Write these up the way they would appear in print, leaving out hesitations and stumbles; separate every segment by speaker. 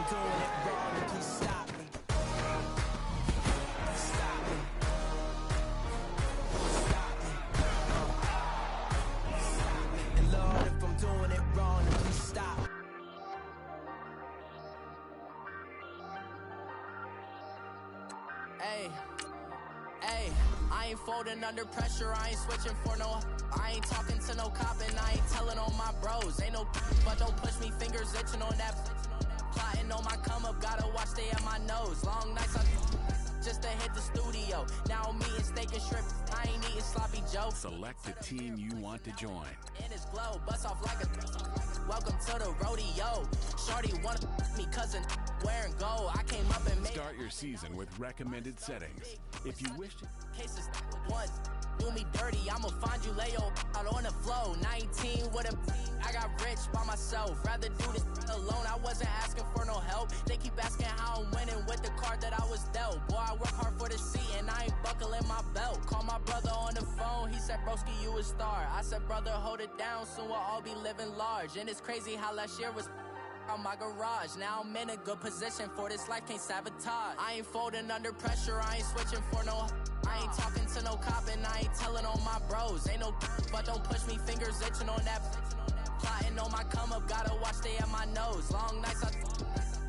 Speaker 1: doing it wrong, please stop me. Stop me. Stop me. Stop me. And Lord, if I'm doing it wrong, please stop. Hey, hey, I ain't folding under pressure, I ain't switching for no. I ain't talking to no cop and I ain't telling on my bros. Ain't no but don't push me, fingers itching on that. Plotting on my come up, gotta watch stay at my nose. Long nights just to hit the studio. Now I'm eating steak and shrimp, I ain't eating sloppy Joe.
Speaker 2: Select the team you want to join.
Speaker 1: In his glow, bust off like a welcome to the rodeo. Shorty wanna me cousin wearing gold. I came up and made.
Speaker 2: Start your season with recommended settings. If you wish to.
Speaker 1: Cases once. Do me dirty, I'ma find you lay your out on the flow. 19 with a I got rich by myself. Rather do this alone. I wasn't asking for no help. They keep asking how I'm winning with the card that I was dealt. Boy, I work hard for the seat and I ain't buckling my belt. Call my brother on the phone. He said, broski, you a star. I said, brother, hold it down. Soon we'll all be living large. And it's crazy how last year was on my garage. Now I'm in a good position for this life, can't sabotage. I ain't folding under pressure, I ain't switching for no. I ain't talking to no cop and I ain't telling on my bros. Ain't no but don't push me, fingers itching on that. Plotting on my come up, gotta watch stay at my nose. Long nights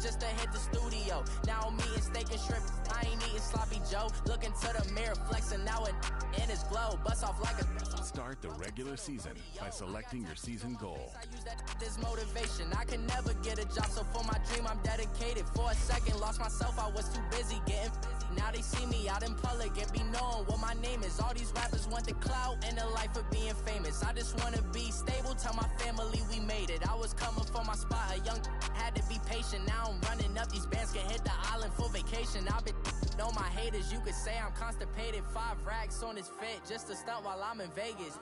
Speaker 1: just to hit the studio. Now I'm eating steak and shrimp, I ain't eating sloppy Joe. Looking to the mirror, flexing now and in his glow. Bust off like a.
Speaker 2: Start the regular season by selecting your season goal.
Speaker 1: I use this motivation. I can never get a job, so for my dream I'm dedicated. For a second, lost myself, I was too busy getting busy. Now they see me out in public and be knowing what my name is. All these rappers want the clout and the life of being famous. I just wanna be stable, tell my family we made it. I was coming for my spot, a young had to be patient. Now I'm running up, these bands can hit the island for vacation. I've been on my haters, you could say I'm constipated. 5 racks on his fit, just to stunt while I'm in Vegas.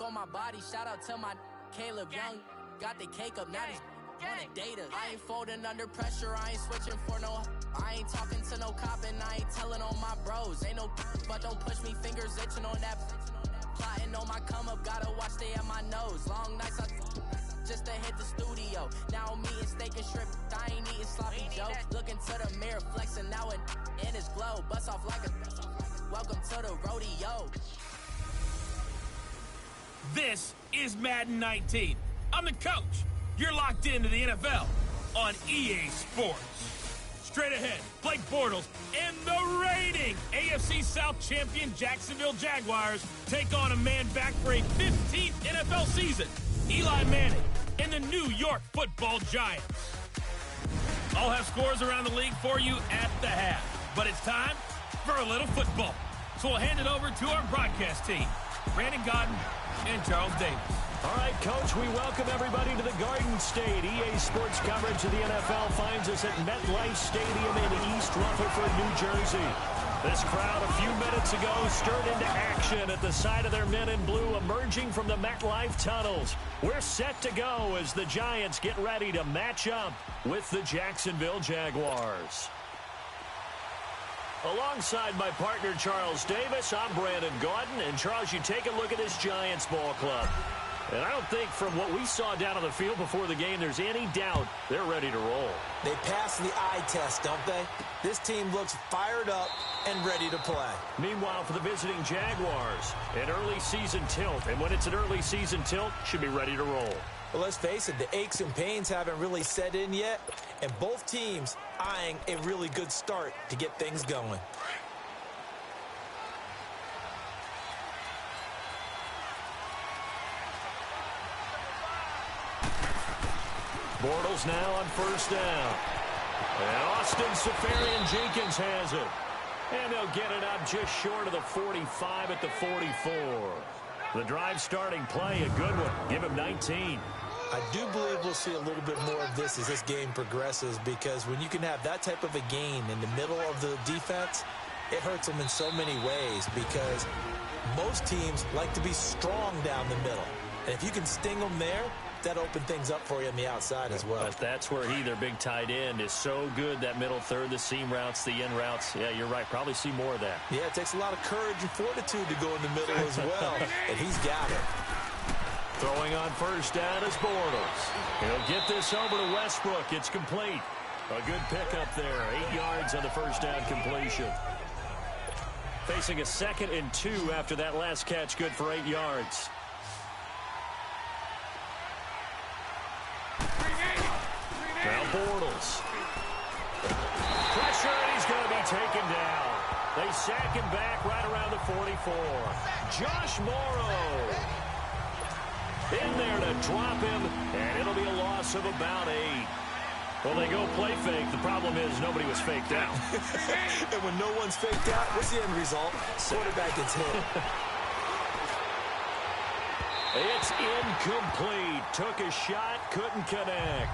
Speaker 1: On my body, shout out to my Caleb Young. Got the cake up, now he's on a data. I ain't folding under pressure, I ain't switching for no. I ain't talking to no cop and I ain't telling on my bros. Ain't no but don't push me, fingers itching on that. Plotting on my come up, gotta watch stay at my nose. Long nights just to hit the studio. Now I'm eating steak and shrimp, I ain't eating sloppy Joe. Looking to the mirror, flexing now and in his glow. Bust off like a welcome to the rodeo.
Speaker 3: This is Madden 19. I'm the coach. You're locked into the NFL on EA Sports. Straight ahead, Blake Bortles and the reigning AFC South champion Jacksonville Jaguars take on a man back for a 15th NFL season, Eli Manning and the New York Football Giants. I'll have scores around the league for you at the half, but it's time for a little football. So we'll hand it over to our broadcast team, Brandon Godden and Charles Davis.
Speaker 4: All right, Coach, we welcome everybody to the Garden State. EA Sports coverage of the NFL finds us at MetLife Stadium in East Rutherford, New Jersey. This crowd a few minutes ago stirred into action at the side of their men in blue emerging from the MetLife tunnels. We're set to go as the Giants get ready to match up with the Jacksonville Jaguars. Alongside my partner, Charles Davis, I'm Brandon Gaudin. And, Charles, you take a look at this Giants ball club. And I don't think from what we saw down on the field before the game there's any doubt they're ready to roll.
Speaker 5: They pass the eye test, don't they? This team looks fired up and ready to play.
Speaker 4: Meanwhile, for the visiting Jaguars, an early season tilt. And when it's an early season tilt, should be ready to roll.
Speaker 5: Well, let's face it, the aches and pains haven't really set in yet. And both teams eyeing a really good start to get things going.
Speaker 4: Bortles now on first down. And Austin Seferian-Jenkins has it. And they'll get it up just short of the 45 at the 44. The drive starting play, a good one. Give him 19.
Speaker 5: I do believe we'll see a little bit more of this as this game progresses, because when you can have that type of a gain in the middle of the defense, it hurts them in so many ways, because most teams like to be strong down the middle. And if you can sting them there, that opened things up for you on the outside as well.
Speaker 4: But that's where their big tight end, is so good, that middle third, the seam routes, the in routes. Yeah, you're right. Probably see more of that.
Speaker 5: Yeah, it takes a lot of courage and fortitude to go in the middle as well, and he's got it.
Speaker 4: Throwing on first down is Bortles. He'll get this over to Westbrook. It's complete. A good pickup there. 8 yards on the first down completion. Facing a 2nd and 2 after that last catch. Good for 8 yards. Now Bortles. Pressure, and he's going to be taken down. They sack him back right around the 44. Josh Morrow in there to drop him, and it'll be a loss of about 8. Well, they go play fake. The problem is nobody was faked out.
Speaker 5: And when no one's faked out, what's the end result? Quarterback gets hit.
Speaker 4: It's incomplete. Took a shot, couldn't connect.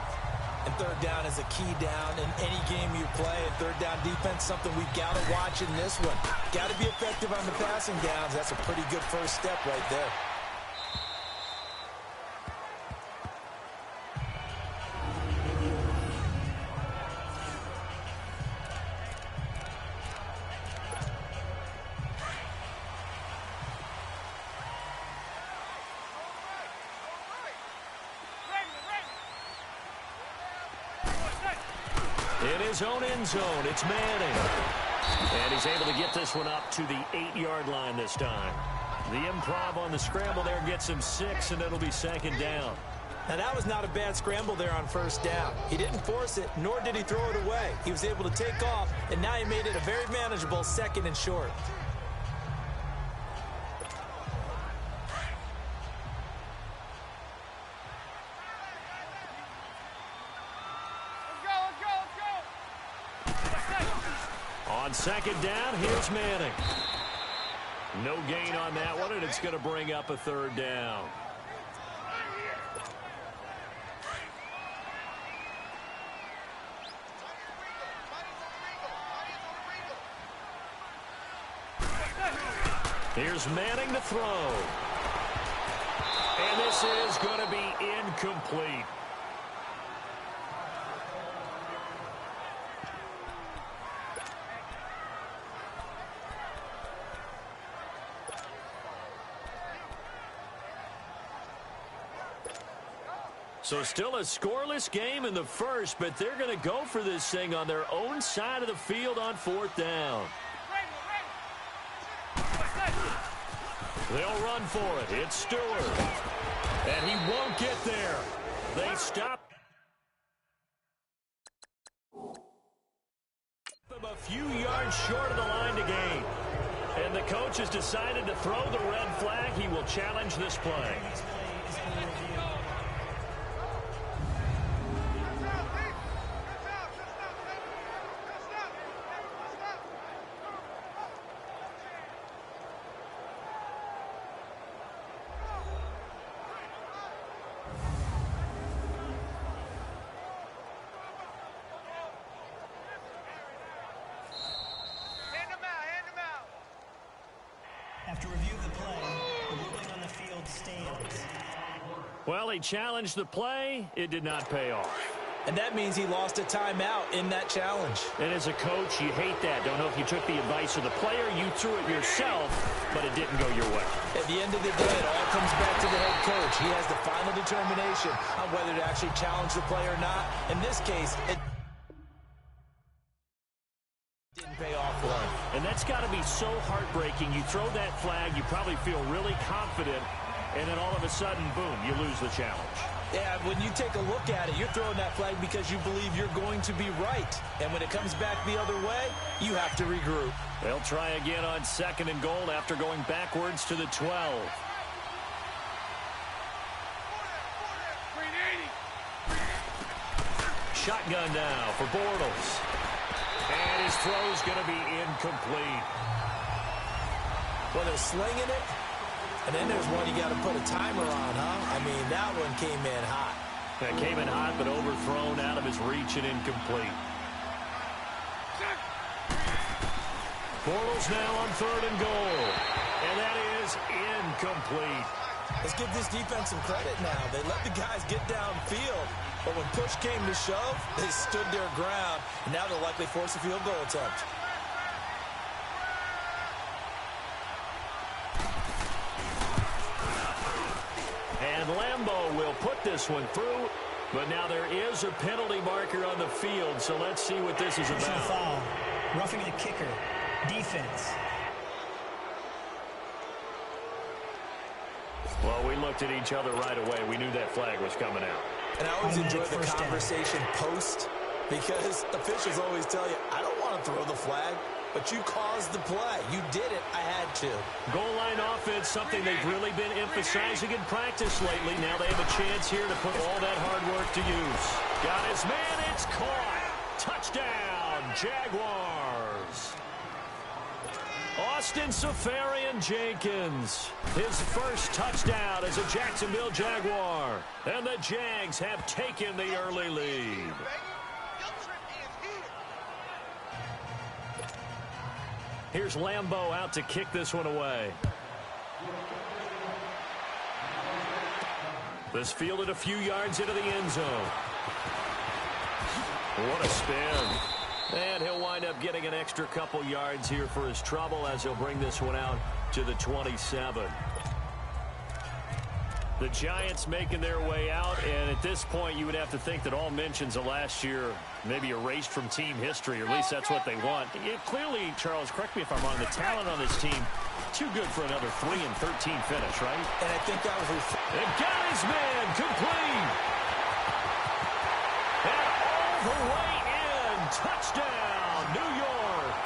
Speaker 5: And third down is a key down in any game you play. And third down defense, something we've got to watch in this one. Got to be effective on the passing downs. That's a pretty good first step right there.
Speaker 4: In his own end zone, it's Manning. And he's able to get this one up to the 8-yard line this time. The improv on the scramble there gets him 6, and it'll be 2nd down.
Speaker 5: Now, that was not a bad scramble there on first down. He didn't force it, nor did he throw it away. He was able to take off, and now he made it a very manageable 2nd and short.
Speaker 4: On 2nd down, here's Manning. No gain on that one, and it's going to bring up a 3rd down. Here's Manning to throw. And this is going to be incomplete. So still a scoreless game in the first, but they're going to go for this thing on their own side of the field on 4th down. They'll run for it. It's Stewart. And he won't get there. They stop them a few yards short of the line to gain. And the coach has decided to throw the red flag. He will challenge this play.
Speaker 6: After review of the play, the ruling on the field stands.
Speaker 4: Well, he challenged the play. It did not pay off.
Speaker 5: And that means he lost a timeout in that challenge.
Speaker 4: And as a coach, you hate that. Don't know if you took the advice of the player. You threw it yourself, but it didn't go your way.
Speaker 5: At the end of the day, it all comes back to the head coach. He has the final determination on whether to actually challenge the play or not. In this case, it didn't pay off for him.
Speaker 4: And that's got to be so heartbreaking. You throw that flag, you probably feel really confident, and then all of a sudden, boom, you lose the challenge.
Speaker 5: Yeah, when you take a look at it, you're throwing that flag because you believe you're going to be right. And when it comes back the other way, you have to regroup.
Speaker 4: They'll try again on 2nd and goal after going backwards to the 12. Shotgun now for Bortles. And his throw's going to be incomplete.
Speaker 5: Well, they're slinging it. And then there's one you got to put a timer on, huh? I mean, that one came in hot.
Speaker 4: That came in hot, but overthrown out of his reach and incomplete. Bortles now on 3rd and goal. And that is incomplete.
Speaker 5: Let's give this defense some credit now. They let the guys get downfield. But when push came to shove, they stood their ground. And now they'll likely force a field goal attempt.
Speaker 4: And Lambeau will put this one through, But now there is a penalty marker on the field, so let's see what this is
Speaker 6: Personal
Speaker 4: about.
Speaker 6: foul. Roughing the kicker. Defense.
Speaker 4: Well, we looked at each other right away. We knew that flag was coming out.
Speaker 5: And I always enjoy the
Speaker 6: First down.
Speaker 5: conversation post, because officials always tell you, I don't want to throw the flag, but you caused the play. You did it. I had to.
Speaker 4: Goal line offense, something they've really been emphasizing in practice lately. Now they have a chance here to put all that hard work to use. Got his man. It's caught. Touchdown, Jaguars. Austin Safarian-Jenkins, his first touchdown as a Jacksonville Jaguar. And the Jags have taken the early lead. Here's Lambeau out to kick this one away. This fielded a few yards into the end zone. What a spin. And he'll wind up getting an extra couple yards here for his trouble as he'll bring this one out to the 27. The Giants making their way out, and at this point you would have to think that all mentions of last year maybe erased from team history, or at least that's what they want. Clearly, Charles, correct me if I'm wrong, the talent on this team, too good for another 3-13 finish, right?
Speaker 5: And I think that was...
Speaker 4: And got his man complete. And all the way in. Touchdown, New York.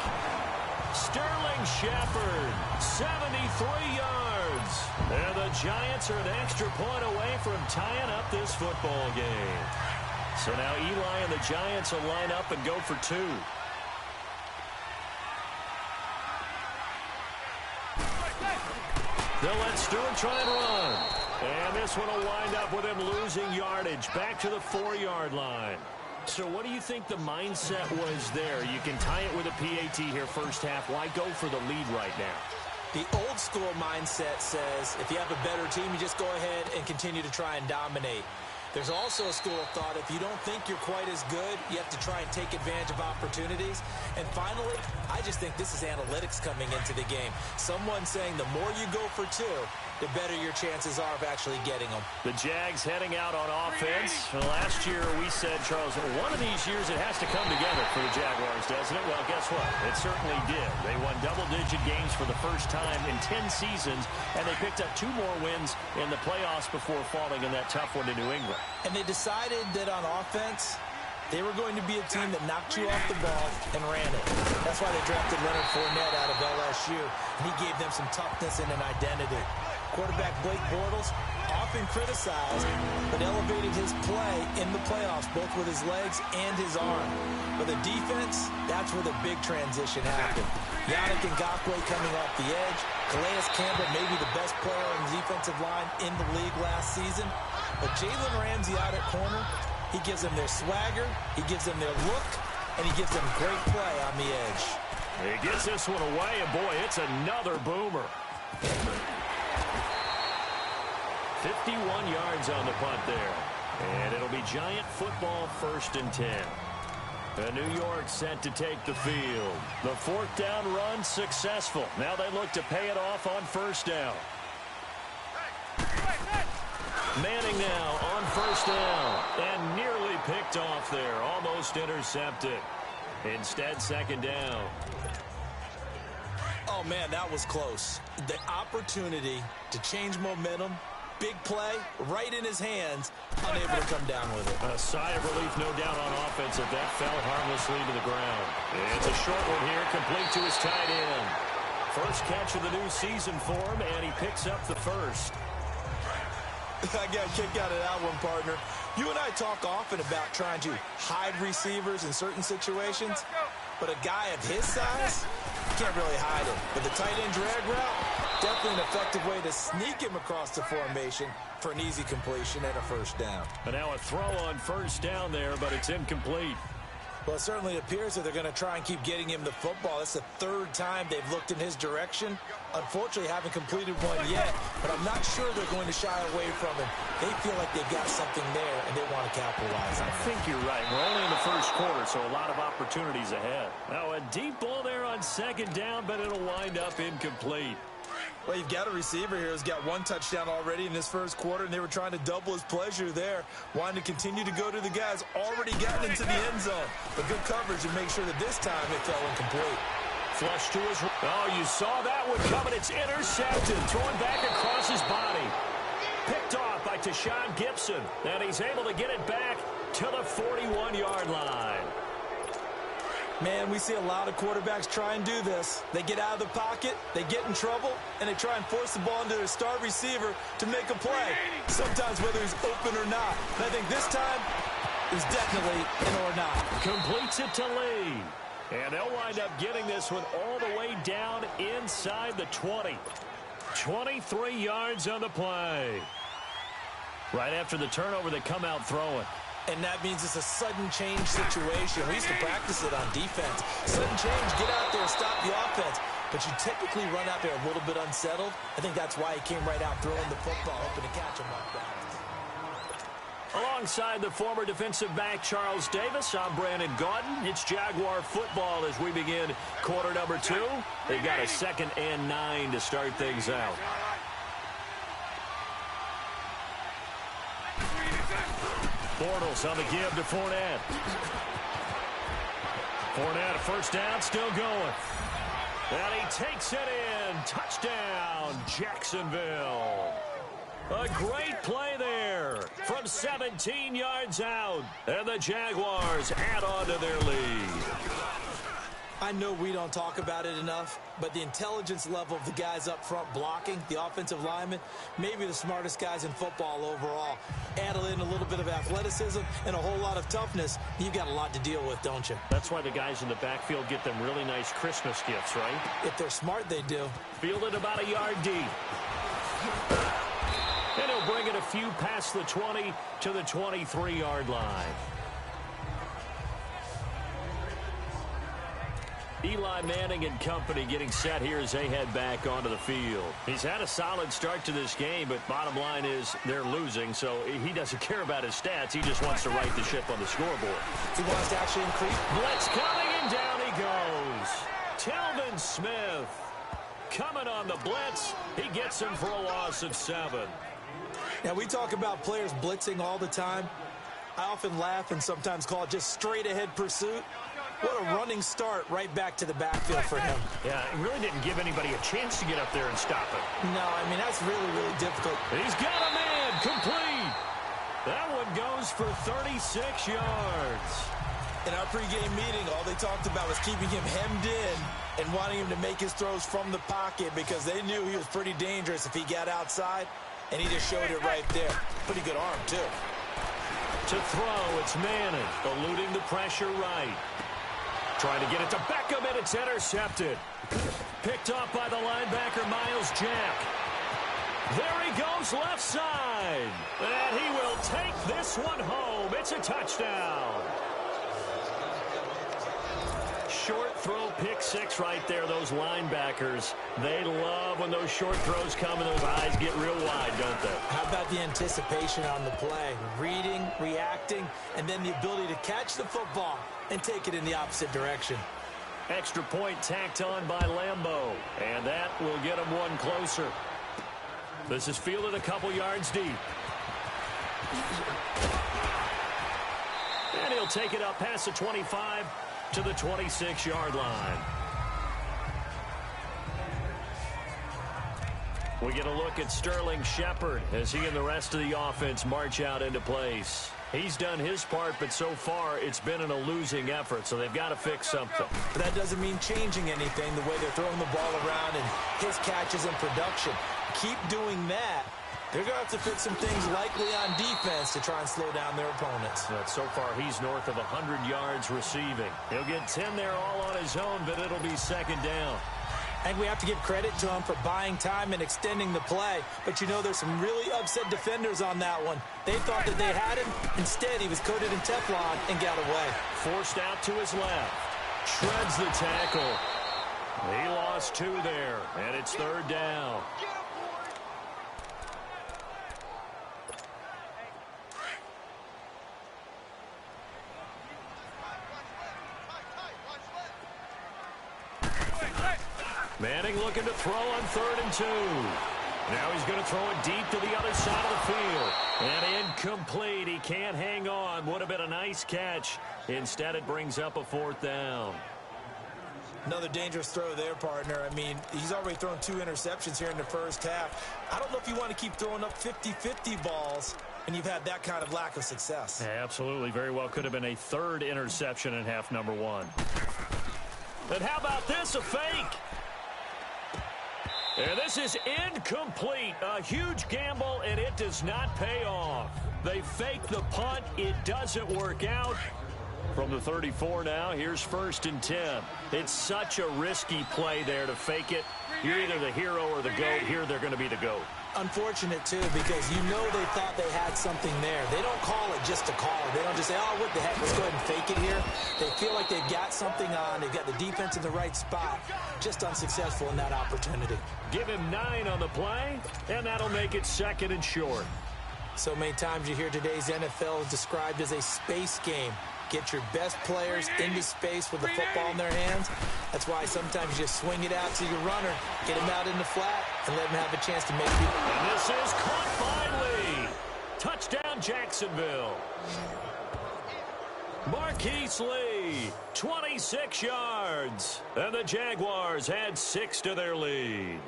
Speaker 4: Sterling Shepard, 73 yards. And the Giants are an extra point away from tying up this football game. So now Eli and the Giants will line up and go for two. They'll let Stewart try and run. And this one will wind up with him losing yardage back to the 4-yard line. So what do you think the mindset was there? You can tie it with a PAT here first half. Why go for the lead right now?
Speaker 5: The old school mindset says if you have a better team, you just go ahead and continue to try and dominate. There's also a school of thought, if you don't think you're quite as good, you have to try and take advantage of opportunities. And finally, I just think this is analytics coming into the game. Someone saying the more you go for two, the better your chances are of actually getting them.
Speaker 4: The Jags heading out on offense. Last year we said, Charles, one of these years it has to come together for the Jaguars, doesn't it? Well, guess what? It certainly did. They won double-digit games for the first time in 10 seasons, and they picked up 2 more wins in the playoffs before falling in that tough one to New England.
Speaker 5: And they decided that on offense, they were going to be a team that knocked you off the ball and ran it. That's why they drafted Leonard Fournette out of LSU, and he gave them some toughness and an identity. Quarterback Blake Bortles, often criticized, but elevated his play in the playoffs, both with his legs and his arm. But the defense, that's where the big transition happened. Yannick Ngakoue coming off the edge. Calais Campbell, maybe the best player on the defensive line in the league last season. But Jalen Ramsey out at corner, he gives them their swagger, he gives them their look, and he gives them great play on the edge.
Speaker 4: He gets this one away, and boy, it's another boomer. 51 yards on the punt there. And it'll be Giant football 1st and 10. And New York set to take the field. The 4th down run successful. Now they look to pay it off on 1st down. Manning now on 1st down. And nearly picked off there. Almost intercepted. Instead, 2nd down.
Speaker 5: Oh, man, that was close. The opportunity to change momentum, big play, right in his hands, unable to come down with it.
Speaker 4: A sigh of relief, no doubt, on offense that that fell harmlessly to the ground. It's a short one here, complete to his tight end. First catch of the new season for him, and he picks up the first.
Speaker 5: I got a kick out of that one, partner. You and I talk often about trying to hide receivers in certain situations, but a guy of his size, you can't really hide him. But the tight end drag route, definitely an effective way to sneak him across the formation for an easy completion and a 1st down.
Speaker 4: And now a throw on 1st down there, but it's incomplete.
Speaker 5: Well, it certainly appears that they're going to try and keep getting him the football. That's the 3rd time they've looked in his direction. Unfortunately, haven't completed one yet, but I'm not sure they're going to shy away from him. They feel like they've got something there, and they want to capitalize on it.
Speaker 4: I think you're right. We're only in the 1st quarter, so a lot of opportunities ahead. Now a deep ball there on 2nd down, but it'll wind up incomplete.
Speaker 5: Well, you've got a receiver here who's got one touchdown already in this first quarter, and they were trying to double his pleasure there, wanting to continue to go to the guys already gotten into the end zone. But good coverage and make sure that this time it fell incomplete.
Speaker 4: Flush to his... Oh, you saw that one coming. It's intercepted. Thrown back across his body. Picked off by Tashawn Gibson. And he's able to get it back to the 41-yard line.
Speaker 5: Man, we see a lot of quarterbacks try and do this. They get out of the pocket, they get in trouble, and they try and force the ball into their star receiver to make a play. Sometimes whether he's open or not. And I think this time, it was definitely an or not.
Speaker 4: Completes it to Lee. And they'll wind up getting this one all the way down inside the 20. 23 yards on the play. Right after the turnover, they come out throwing.
Speaker 5: And that means it's a sudden change situation. We used to practice it on defense. Sudden change, get out there, stop the offense. But you typically run out there a little bit unsettled. I think that's why he came right out throwing the football, hoping to catch him off balance.
Speaker 4: Alongside the former defensive back Charles Davis, I'm Brandon Gaudin. It's Jaguar football as we begin quarter number 2. They've got a 2nd and 9 to start things out. Bortles on the give to Fournette. Fournette, first down, still going. And he takes it in. Touchdown, Jacksonville. A great play there from 17 yards out. And the Jaguars add on to their lead.
Speaker 5: I know we don't talk about it enough, but the intelligence level of the guys up front blocking, the offensive linemen, maybe the smartest guys in football overall. Add in a little bit of athleticism and a whole lot of toughness. You've got a lot to deal with, don't you?
Speaker 4: That's why the guys in the backfield get them really nice Christmas gifts, right?
Speaker 5: If they're smart, they do.
Speaker 4: Fielded about a yard deep. And he'll bring it a few past the 20 to the 23-yard line. Eli Manning and company getting set here as they head back onto the field. He's had a solid start to this game, but bottom line is they're losing, so he doesn't care about his stats. He just wants to right the ship on the scoreboard.
Speaker 5: He wants to actually increase.
Speaker 4: Blitz coming, and down he goes. Telvin Smith coming on the blitz. He gets him for a loss of 7.
Speaker 5: Now, we talk about players blitzing all the time. I often laugh and sometimes call it just straight-ahead pursuit. What a running start right back to the backfield for him.
Speaker 4: Yeah, it really didn't give anybody a chance to get up there and stop it.
Speaker 5: No, I mean, that's really, really difficult.
Speaker 4: He's got a man, complete. That one goes for 36 yards.
Speaker 5: In our pregame meeting, all they talked about was keeping him hemmed in and wanting him to make his throws from the pocket because they knew he was pretty dangerous if he got outside, and he just showed it right there. Pretty good arm, too.
Speaker 4: To throw, it's Manning, eluding the pressure right. Trying to get it to Beckham, and it's intercepted. Picked off by the linebacker, Miles Jack. There he goes, left side. And he will take this one home. It's a touchdown. Short throw, pick 6 right there. Those linebackers, they love when those short throws come and those eyes get real wide, don't they?
Speaker 5: How about the anticipation on the play? Reading, reacting, and then the ability to catch the football and take it in the opposite direction.
Speaker 4: Extra point tacked on by Lambeau, and that will get him one closer. This is fielded a couple yards deep. And he'll take it up past the 25 to the 26-yard line. We get a look at Sterling Shepard as he and the rest of the offense march out into place. He's done his part, but so far it's been in a losing effort, so they've got to fix something.
Speaker 5: But that doesn't mean changing anything, the way they're throwing the ball around and his catches and production. Keep doing that. They're going to have to fix some things likely on defense to try and slow down their opponents.
Speaker 4: So far, he's north of 100 yards receiving. He'll get 10 there all on his own, but it'll be 2nd down.
Speaker 5: I think we have to give credit to him for buying time and extending the play. But, you know, there's some really upset defenders on that one. They thought that they had him. Instead, he was coated in Teflon and got away.
Speaker 4: Forced out to his left. Shreds the tackle. He lost 2 there, and it's 3rd down. Manning looking to throw on 3rd and 2. Now he's going to throw it deep to the other side of the field. And incomplete. He can't hang on. Would have been a nice catch. Instead, it brings up a 4th down.
Speaker 5: Another dangerous throw there, partner. I mean, he's already thrown 2 interceptions here in the first half. I don't know if you want to keep throwing up 50-50 balls when you've had that kind of lack of success.
Speaker 4: Absolutely. Very well could have been a 3rd interception in half number 1. And how about this? A fake. And this is incomplete. A huge gamble, and it does not pay off. They fake the punt. It doesn't work out. From the 34 now, here's 1st and 10. It's such a risky play there to fake it. You're either the hero or the GOAT. Here they're going to be the GOAT.
Speaker 5: Unfortunate, too, because you know they thought they had something there. They don't call it just to call it. They don't just say, oh, what the heck, let's go ahead and fake it here. They feel like they've got something on. They've got the defense in the right spot. Just unsuccessful in that opportunity.
Speaker 4: Give him 9 on the play, and that'll make it 2nd and short.
Speaker 5: So many times you hear today's NFL described as a space game. Get your best players into space with the football in their hands. That's why sometimes you just swing it out to your runner, get him out in the flat, and let him have a chance to make people.
Speaker 4: And this is caught by Lee. Touchdown, Jacksonville. Marquise Lee, 26 yards. And the Jaguars add 6 to their lead.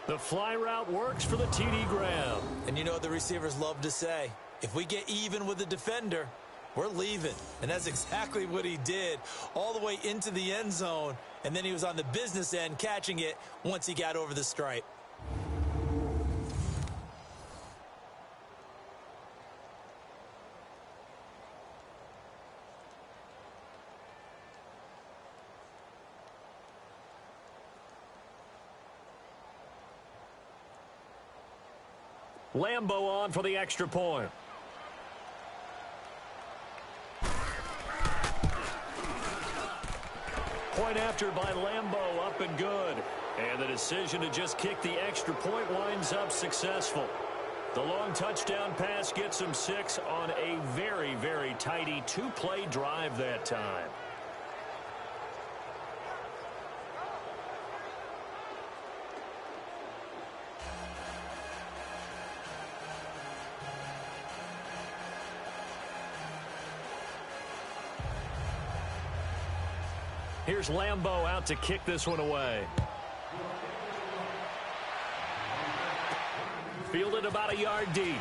Speaker 4: The fly route works for the TD Graham.
Speaker 5: And you know what the receivers love to say? If we get even with the defender, we're leaving. And that's exactly what he did, all the way into the end zone. And then he was on the business end catching it once he got over the stripe.
Speaker 4: Lambo on for the extra point. Point after by Lambo, up and good. And the decision to just kick the extra point winds up successful. The long touchdown pass gets him 6 on a very, very tidy 2-play drive that time. Here's Lambo out to kick this one away. Fielded about a yard deep.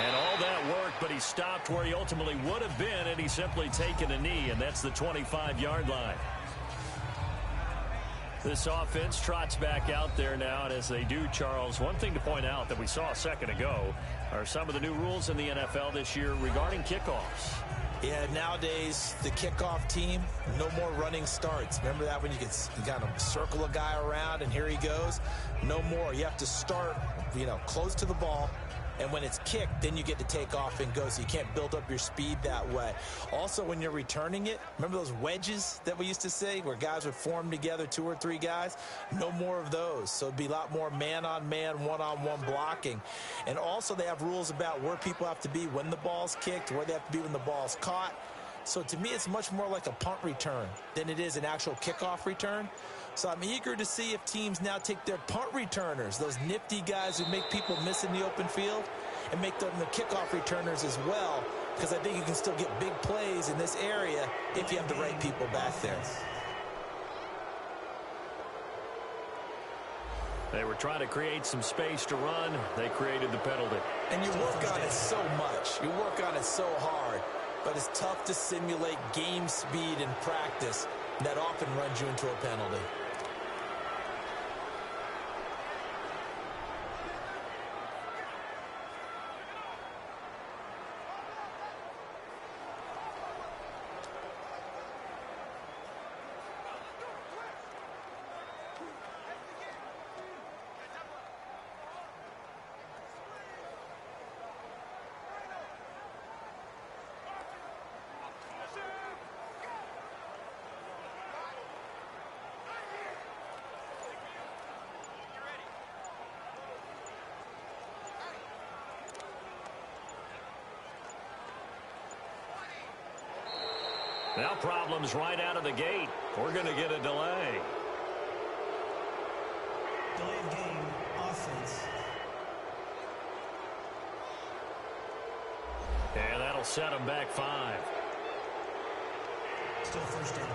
Speaker 4: And all that work, but he stopped where he ultimately would have been, and he's simply taken a knee, and that's the 25-yard line. This offense trots back out there now, and as they do, Charles, one thing to point out that we saw a second ago are some of the new rules in the NFL this year regarding kickoffs.
Speaker 5: Yeah, nowadays, the kickoff team, no more running starts. Remember that when you kind of circle a guy around and here he goes? No more. You have to start, close to the ball. And when it's kicked, then you get to take off and go, so you can't build up your speed that way. Also, when you're returning it, remember those wedges that we used to say where guys would form together, 2 or 3 guys? No more of those. So it'd be a lot more man-on-man, one-on-one blocking. And also they have rules about where people have to be when the ball's kicked, where they have to be when the ball's caught. So to me, it's much more like a punt return than it is an actual kickoff return. So I'm eager to see if teams now take their punt returners, those nifty guys who make people miss in the open field, and make them the kickoff returners as well, because I think you can still get big plays in this area if you have the right people back there.
Speaker 4: They were trying to create some space to run. They created the penalty.
Speaker 5: And you work on it so much. You work on it so hard. But it's tough to simulate game speed in practice. That often runs you into a penalty.
Speaker 4: Now problems right out of the gate. We're going to get a delay.
Speaker 6: Delay of game, offense.
Speaker 4: And that'll set them back 5.
Speaker 6: Still first down.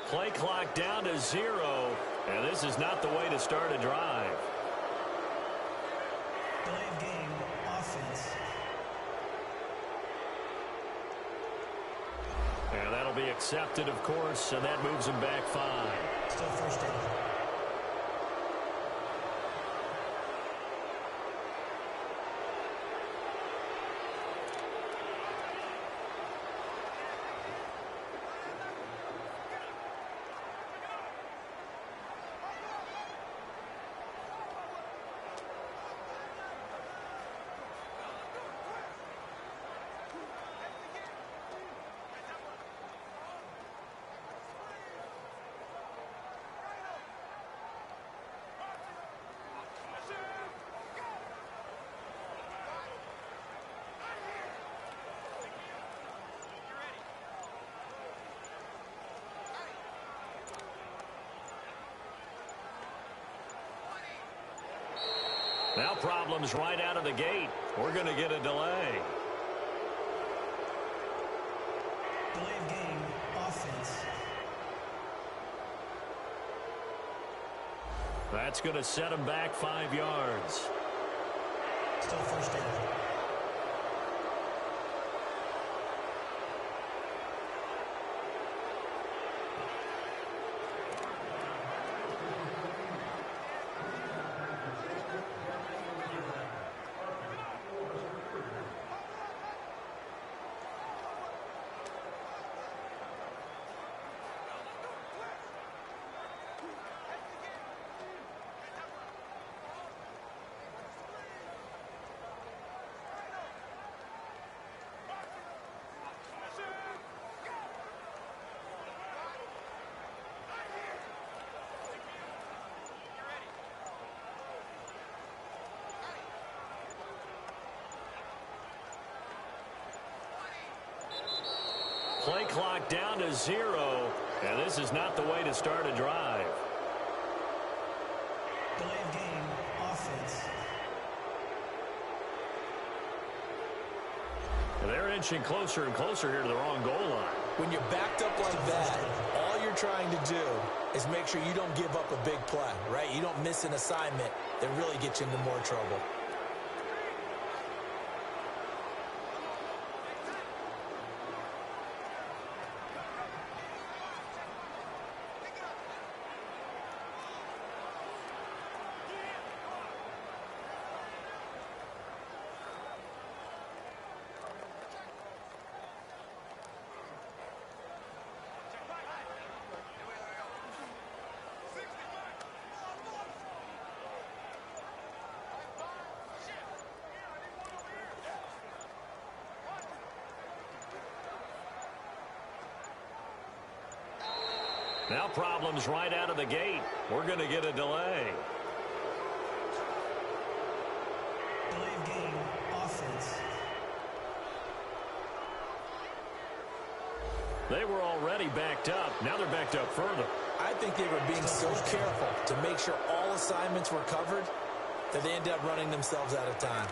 Speaker 4: Play clock down to 0, and this is not the way to start a drive.
Speaker 6: Delay of game, offense.
Speaker 4: And that'll be accepted, of course, and that moves them back 5.
Speaker 6: Still first down.
Speaker 4: Now problems right out of the gate. We're going to get a delay.
Speaker 6: Delay of game, offense.
Speaker 4: That's going to set them back 5 yards.
Speaker 6: Still first down.
Speaker 4: Play clock down to 0, and this is not the way to start a drive.
Speaker 6: Delay of game, offense.
Speaker 4: And they're inching closer and closer here to the wrong goal line.
Speaker 5: When you're backed up like that, all you're trying to do is make sure you don't give up a big play, right? You don't miss an assignment that really gets you into more trouble.
Speaker 4: Now problems right out of the gate. We're going to get a delay.
Speaker 6: Delay of game, offense.
Speaker 4: They were already backed up. Now they're backed up further.
Speaker 5: I think they were being so careful to make sure all assignments were covered that they ended up running themselves out of time.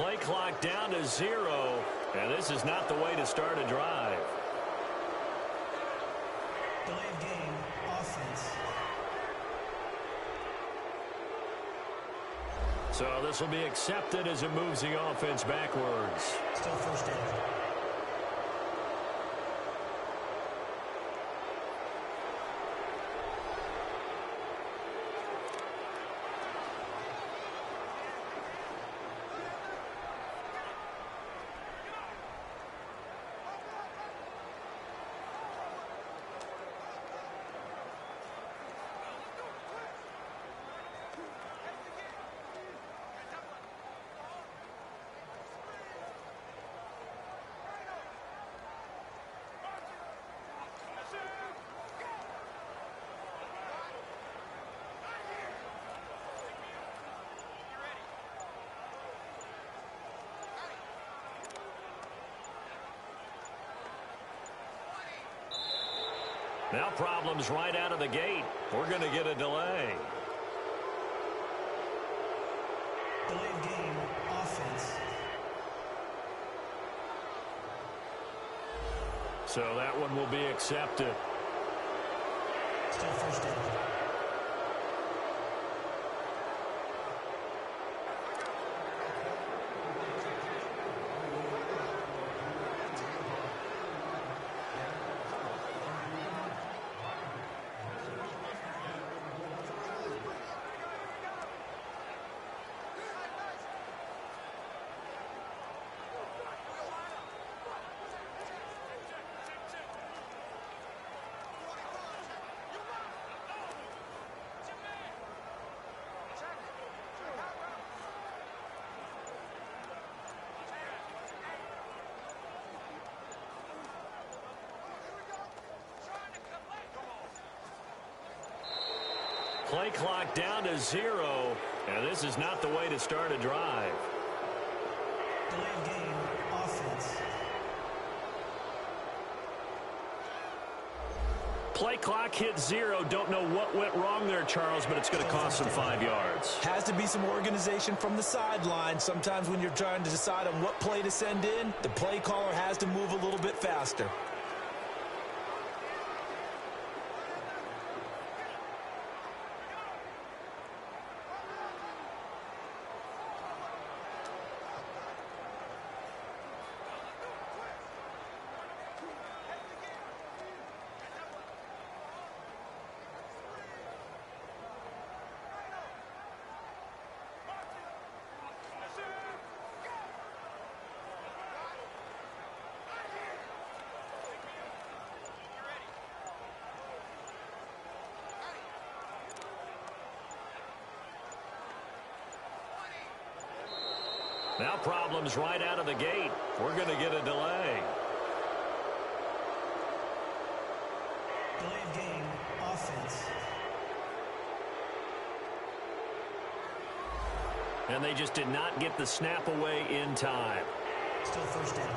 Speaker 4: Play clock down to 0, and this is not the way to start a drive.
Speaker 6: Delay of game, offense.
Speaker 4: So this will be accepted as it moves the offense backwards.
Speaker 6: Still first down.
Speaker 4: Now problems right out of the gate. We're going to get a delay.
Speaker 6: Delay of game, offense.
Speaker 4: So that one will be accepted.
Speaker 6: Still first down.
Speaker 4: Play clock down to 0, and this is not the way to start a drive.
Speaker 6: Delay of game, offense.
Speaker 4: Play clock hit 0. Don't know what went wrong there, Charles, but it's going to cost them 5 yards.
Speaker 5: Has to be some organization from the sideline. Sometimes when you're trying to decide on what play to send in, the play caller has to move a little bit faster.
Speaker 4: Now problems right out of the gate. We're going to get a delay.
Speaker 6: Delay of game, offense.
Speaker 4: And they just did not get the snap away in time.
Speaker 6: Still first down.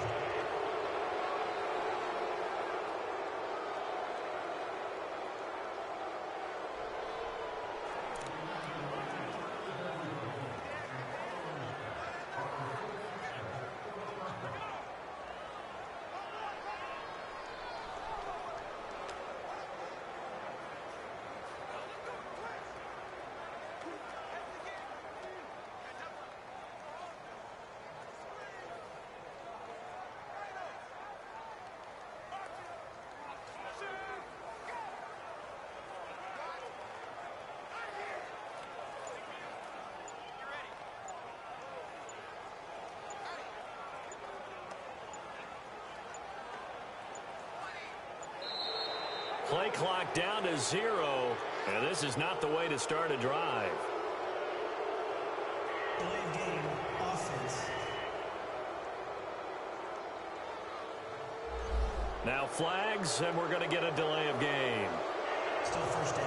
Speaker 4: Play clock down to 0, and this is not the way to start a drive.
Speaker 6: Delay of game, offense.
Speaker 4: Now flags, and we're going to get a delay of game.
Speaker 6: Still first down.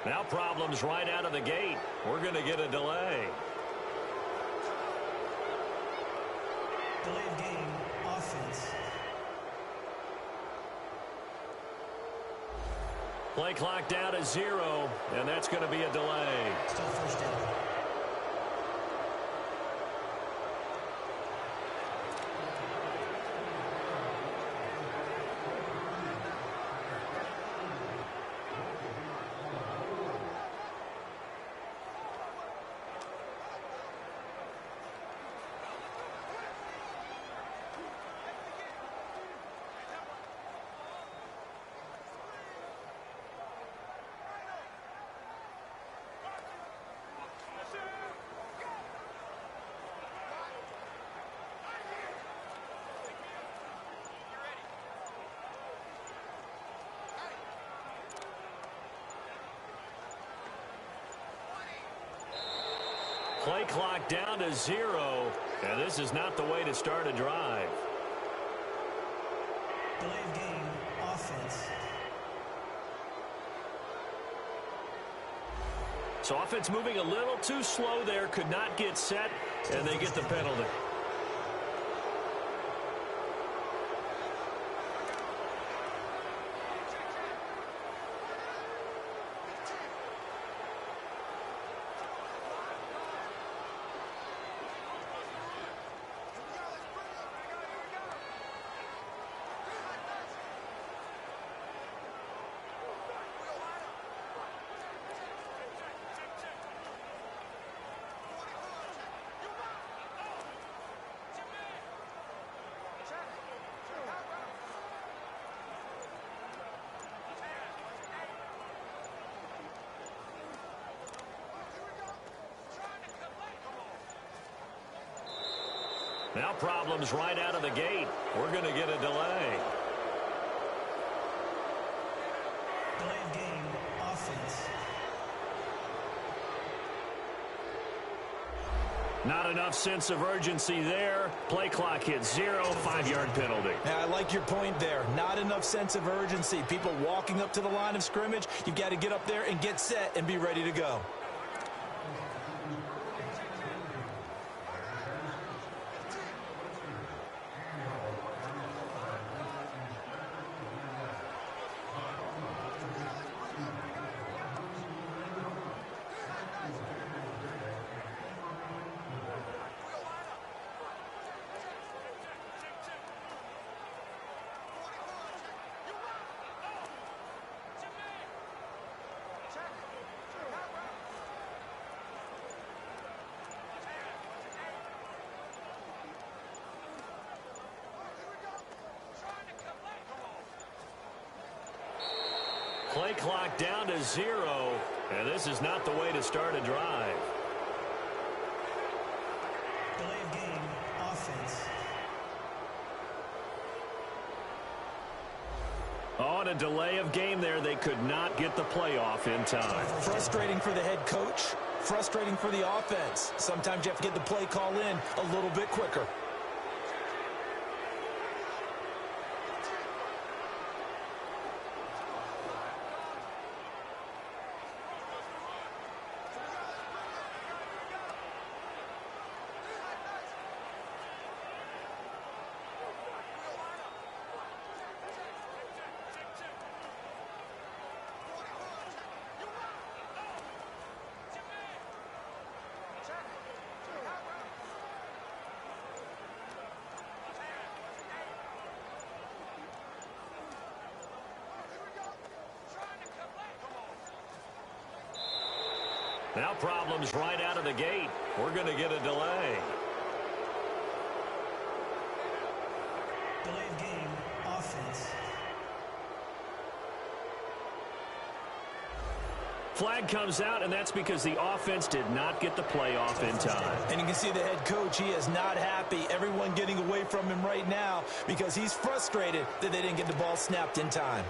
Speaker 4: Now problems right out of the gate. We're going to get a delay.
Speaker 6: Delay of game, offense.
Speaker 4: Play clock down to 0, and that's going to be a delay.
Speaker 6: Still first down.
Speaker 4: Play clock down to 0, and this is not the way to start a drive.
Speaker 6: Delay of game, offense.
Speaker 4: So offense moving a little too slow there, could not get set, and they get the penalty. Now problems right out of the gate. We're going to get a delay.
Speaker 6: Delay of game, offense.
Speaker 4: Not enough sense of urgency there. Play clock hits 0, 5-yard penalty.
Speaker 5: Now, I like your point there. Not enough sense of urgency. People walking up to the line of scrimmage, you've got to get up there and get set and be ready to go.
Speaker 4: Play clock down to 0, and this is not the way to start a drive.
Speaker 6: Delay of game, offense.
Speaker 4: On a delay of game there, they could not get the playoff in time.
Speaker 5: Frustrating for the head coach, frustrating for the offense. Sometimes you have to get the play call in a little bit quicker.
Speaker 4: Now problems right out of the gate. We're going to get a delay.
Speaker 6: Delay of game, offense.
Speaker 4: Flag comes out, and that's because the offense did not get the playoff in time.
Speaker 5: And you can see the head coach, he is not happy. Everyone getting away from him right now because he's frustrated that they didn't get the ball snapped in time.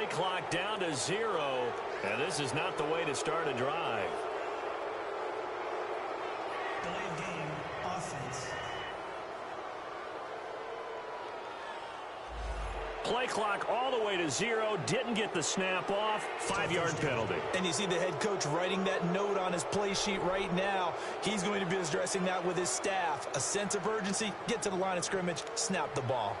Speaker 4: Play clock down to 0, and this is not the way to start a drive.
Speaker 6: Delayed game, offense.
Speaker 4: Play clock all the way to 0. Didn't get the snap off. 5-yard penalty.
Speaker 5: And you see the head coach writing that note on his play sheet right now. He's going to be addressing that with his staff. A sense of urgency, get to the line of scrimmage, snap the ball.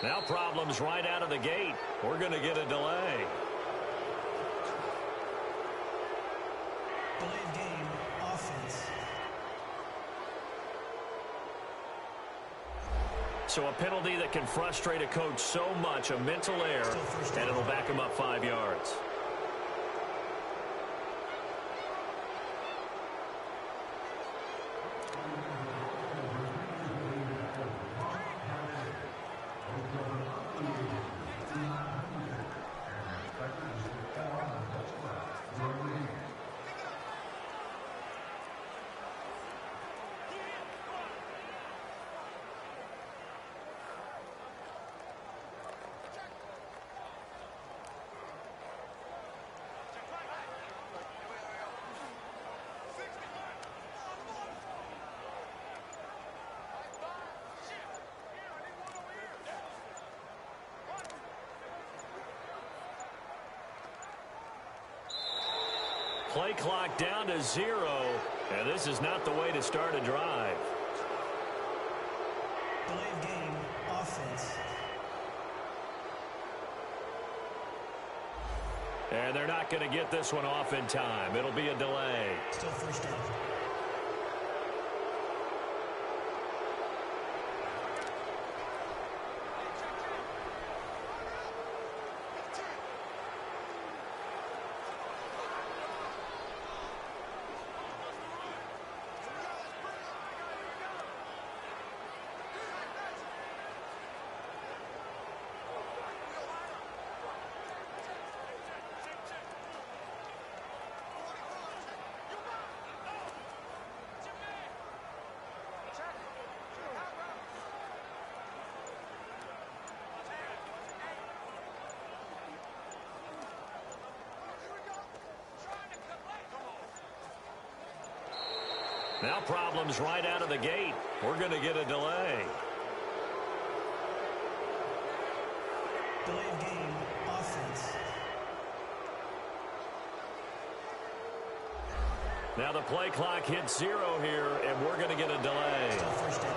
Speaker 4: Now problems right out of the gate. We're going to get a delay.
Speaker 6: Delayed game, offense.
Speaker 4: So a penalty that can frustrate a coach so much, a mental error, and it'll back him up 5 yards. Play clock down to 0, and this is not the way to start a drive.
Speaker 6: Delayed game, offense.
Speaker 4: And they're not going to get this one off in time. It'll be a delay.
Speaker 6: Still first down.
Speaker 4: Now problems right out of the gate. We're going to get a delay.
Speaker 6: Delayed game, offense.
Speaker 4: Now the play clock hits 0 here, and we're going to get a delay.
Speaker 6: Still first down.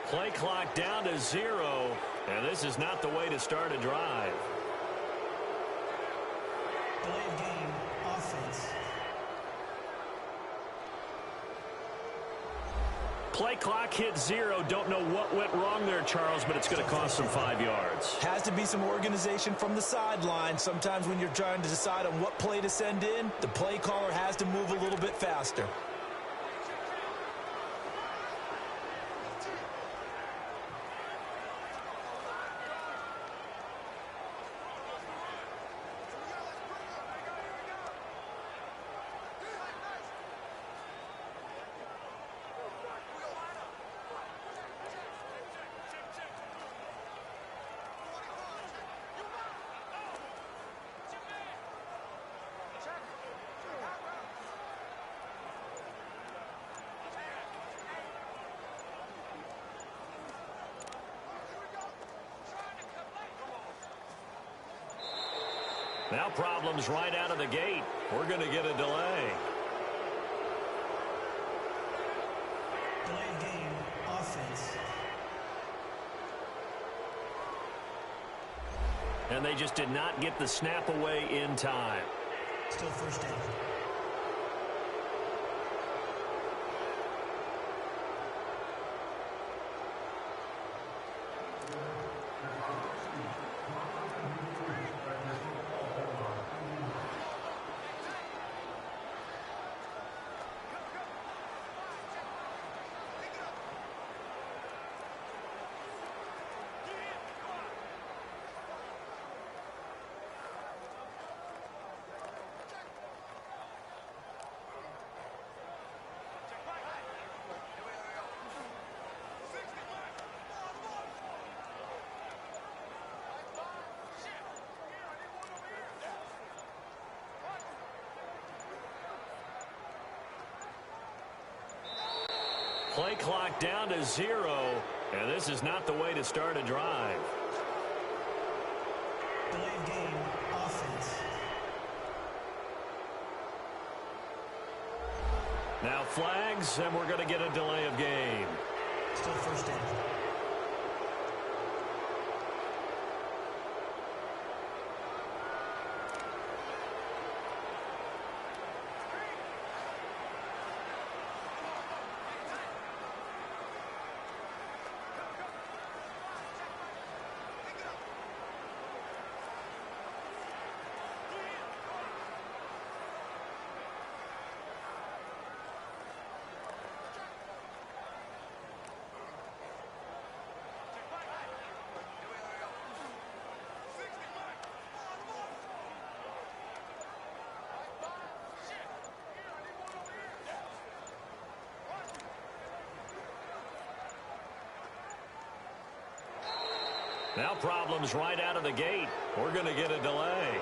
Speaker 4: Play clock down to 0, and this is not the way to start a drive.
Speaker 6: Delayed game, offense.
Speaker 4: Play clock hit 0. Don't know what went wrong there, Charles, but it's going to cost them 5 yards.
Speaker 5: Has to be some organization from the sideline. Sometimes when you're trying to decide on what play to send in, the play caller has to move a little bit faster.
Speaker 4: Now problems right out of the gate. We're going to get a delay.
Speaker 6: Delayed game, offense.
Speaker 4: And they just did not get the snap away in time.
Speaker 6: Still first down.
Speaker 4: Play clock down to 0, and this is not the way to start a drive.
Speaker 6: Delayed game, offense.
Speaker 4: Now flags, and we're going to get a delay of game.
Speaker 6: Still first down.
Speaker 4: Now problems right out of the gate. We're going to get a delay.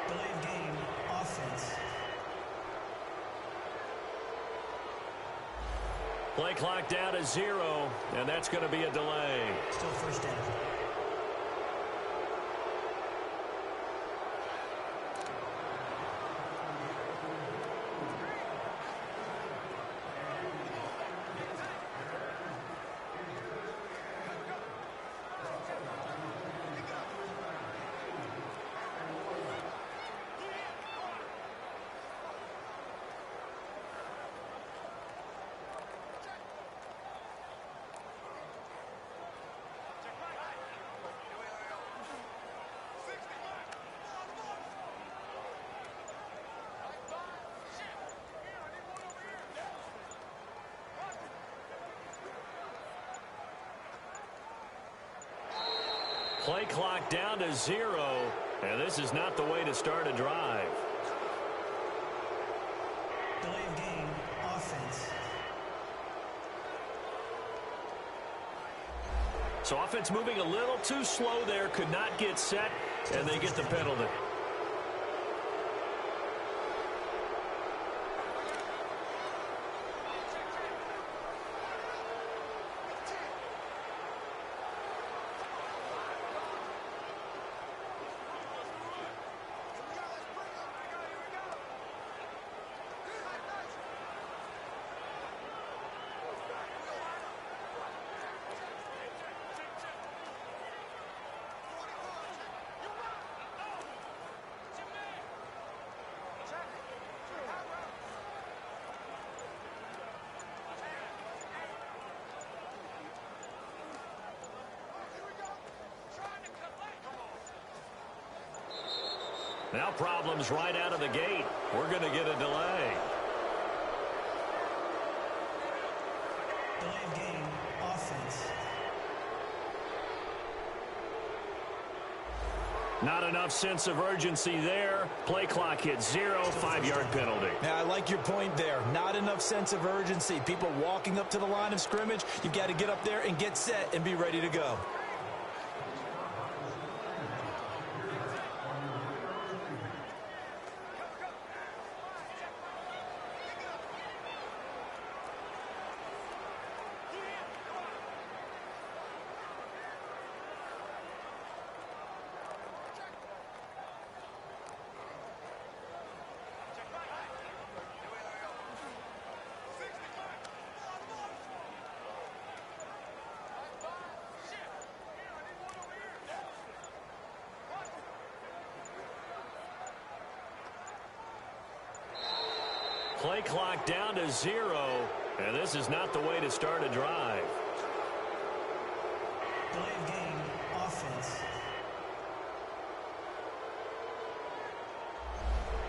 Speaker 6: Delayed game, offense.
Speaker 4: Play clock down to 0, and that's going to be a delay.
Speaker 6: Still first down.
Speaker 4: Play clock down to 0, and this is not the way to start a drive.
Speaker 6: Delayed game, offense.
Speaker 4: So offense moving a little too slow there, could not get set, and they get the penalty. Now problems right out of the gate. We're going to get a delay.
Speaker 6: Delayed game, offense.
Speaker 4: Not enough sense of urgency there. Play clock hit 0, 5-yard penalty.
Speaker 5: Now, I like your point there. Not enough sense of urgency. People walking up to the line of scrimmage, you've got to get up there and get set and be ready to go.
Speaker 4: Play clock down to 0, and this is not the way to start a drive.
Speaker 6: Delay of game, offense.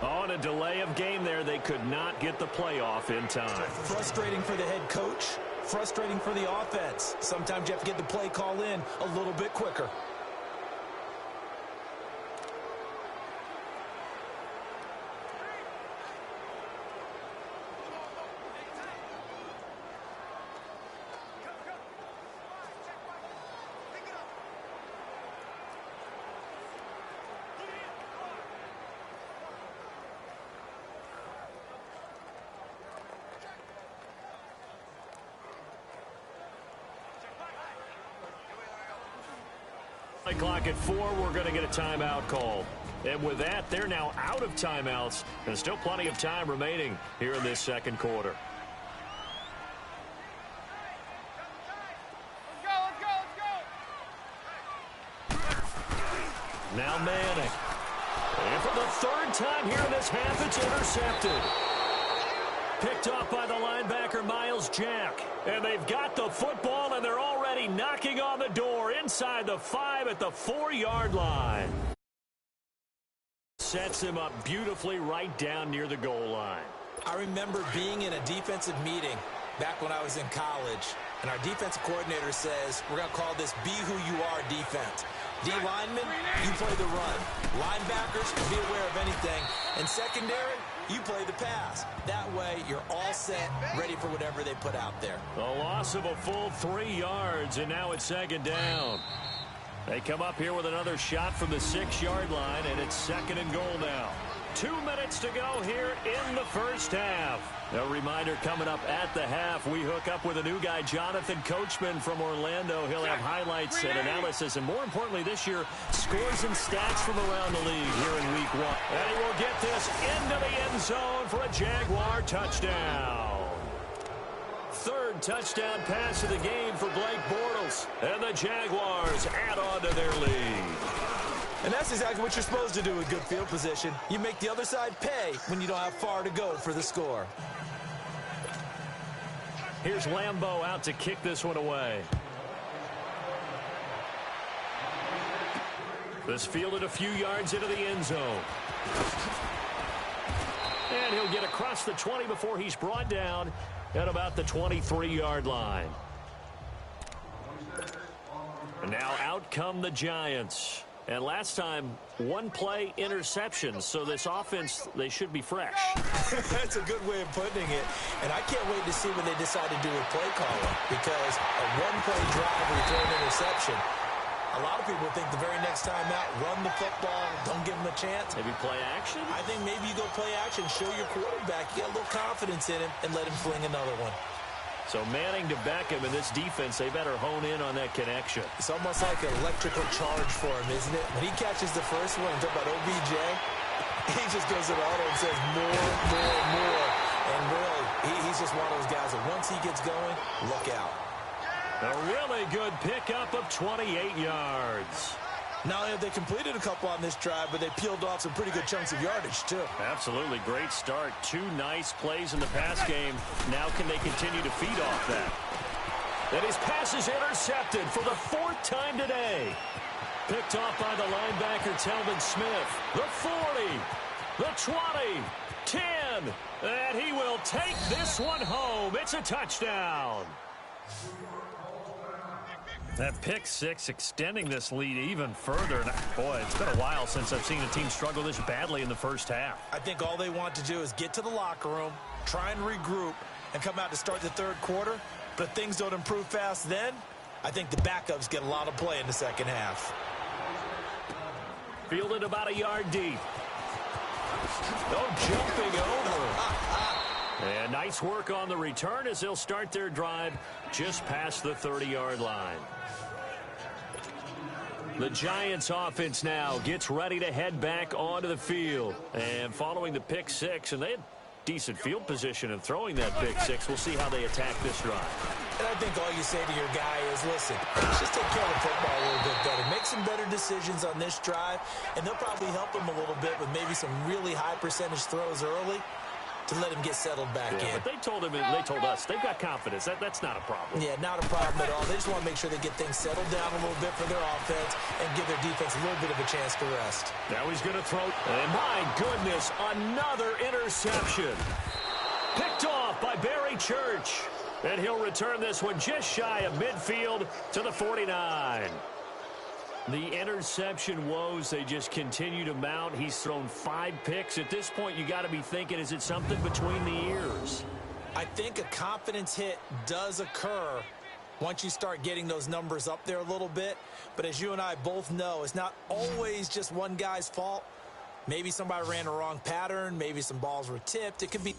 Speaker 4: On a delay of game there, they could not get the playoff in time.
Speaker 5: Frustrating for the head coach. Frustrating for the offense. Sometimes you have to get the play call in a little bit quicker.
Speaker 4: Play clock at 4, we're going to get a timeout called. And with that, they're now out of timeouts, and still plenty of time remaining here in this second quarter. Now Manning. And for the third time here in this half, it's intercepted. Picked off by the linebacker, Miles Jack. And they've got the football, and they're already knocking on the door inside the 5 at the 4-yard line. Sets him up beautifully right down near the goal line.
Speaker 5: I remember being in a defensive meeting back when I was in college, and our defensive coordinator says, we're going to call this Be Who You Are defense. D-linemen, you play the run. Linebackers, be aware of anything. And secondary, you play the pass. That way, you're all set, ready for whatever they put out there.
Speaker 4: A loss of a full 3 yards, and now it's second down. They come up here with another shot from the 6-yard line, and it's second and goal now. 2 minutes to go here in the first half. A reminder coming up at the half, we hook up with a new guy, Jonathan Coachman from Orlando. He'll have highlights and analysis, and more importantly this year, scores and stats from around the league here in week 1. And he will get this into the end zone for a Jaguar touchdown. Third touchdown pass of the game for Blake Bortles. And the Jaguars add on to their lead.
Speaker 5: And that's exactly what you're supposed to do with good field position. You make the other side pay when you don't have far to go for the score.
Speaker 4: Here's Lambeau out to kick this one away. This fielded a few yards into the end zone. And he'll get across the 20 before he's brought down at about the 23-yard line. And now out come the Giants. And last time, 1-play interception. So this offense, they should be fresh.
Speaker 5: That's a good way of putting it. And I can't wait to see what they decide to do with play calling. Because a 1-play drive where you throw an interception, a lot of people think the very next time out, run the football, don't give them a chance.
Speaker 4: Maybe play action?
Speaker 5: I think maybe you go play action, show your quarterback, get a little confidence in him, and let him fling another one.
Speaker 4: So Manning to Beckham in this defense, they better hone in on that connection.
Speaker 5: It's almost like an electrical charge for him, isn't it? When he catches the first one, talk about OBJ, he just goes to the auto and says more. And really, he's just one of those guys that once he gets going, look out.
Speaker 4: A really good pickup of 28 yards.
Speaker 5: Not only have they completed a couple on this drive, but they peeled off some pretty good chunks of yardage, too.
Speaker 4: Absolutely. Great start. 2 nice plays in the pass game. Now can they continue to feed off that? And his pass is intercepted for the 4th time today. Picked off by the linebacker, Telvin Smith. The 40, the 20, 10. And he will take this one home. It's a touchdown. That pick 6 extending this lead even further. And boy, it's been a while since I've seen a team struggle this badly in the first half.
Speaker 5: I think all they want to do is get to the locker room, try and regroup, and come out to start the third quarter. But if things don't improve fast then, I think the backups get a lot of play in the second half.
Speaker 4: Fielded about a yard deep. Oh, jumping over. And nice work on the return as they'll start their drive just past the 30-yard line. The Giants offense now gets ready to head back onto the field. And following the pick 6, and they had decent field position in throwing that pick 6. We'll see how they attack this drive.
Speaker 5: And I think all you say to your guy is, listen, let's just take care of the football a little bit better. Make some better decisions on this drive, and they'll probably help him a little bit with maybe some really high percentage throws early to let him get settled back in.
Speaker 4: But they told us they've got confidence. That's not a problem.
Speaker 5: Yeah, not a problem at all. They just want to make sure they get things settled down a little bit for their offense and give their defense a little bit of a chance to rest.
Speaker 4: Now he's going to throw. And my goodness, another interception. Picked off by Barry Church. And he'll return this one just shy of midfield to the 49. The interception woes, they just continue to mount. He's thrown 5 picks. At this point, you got to be thinking, is it something between the ears?
Speaker 5: I think a confidence hit does occur once you start getting those numbers up there a little bit. But as you and I both know, it's not always just one guy's fault. Maybe somebody ran a wrong pattern. Maybe some balls were tipped. It could be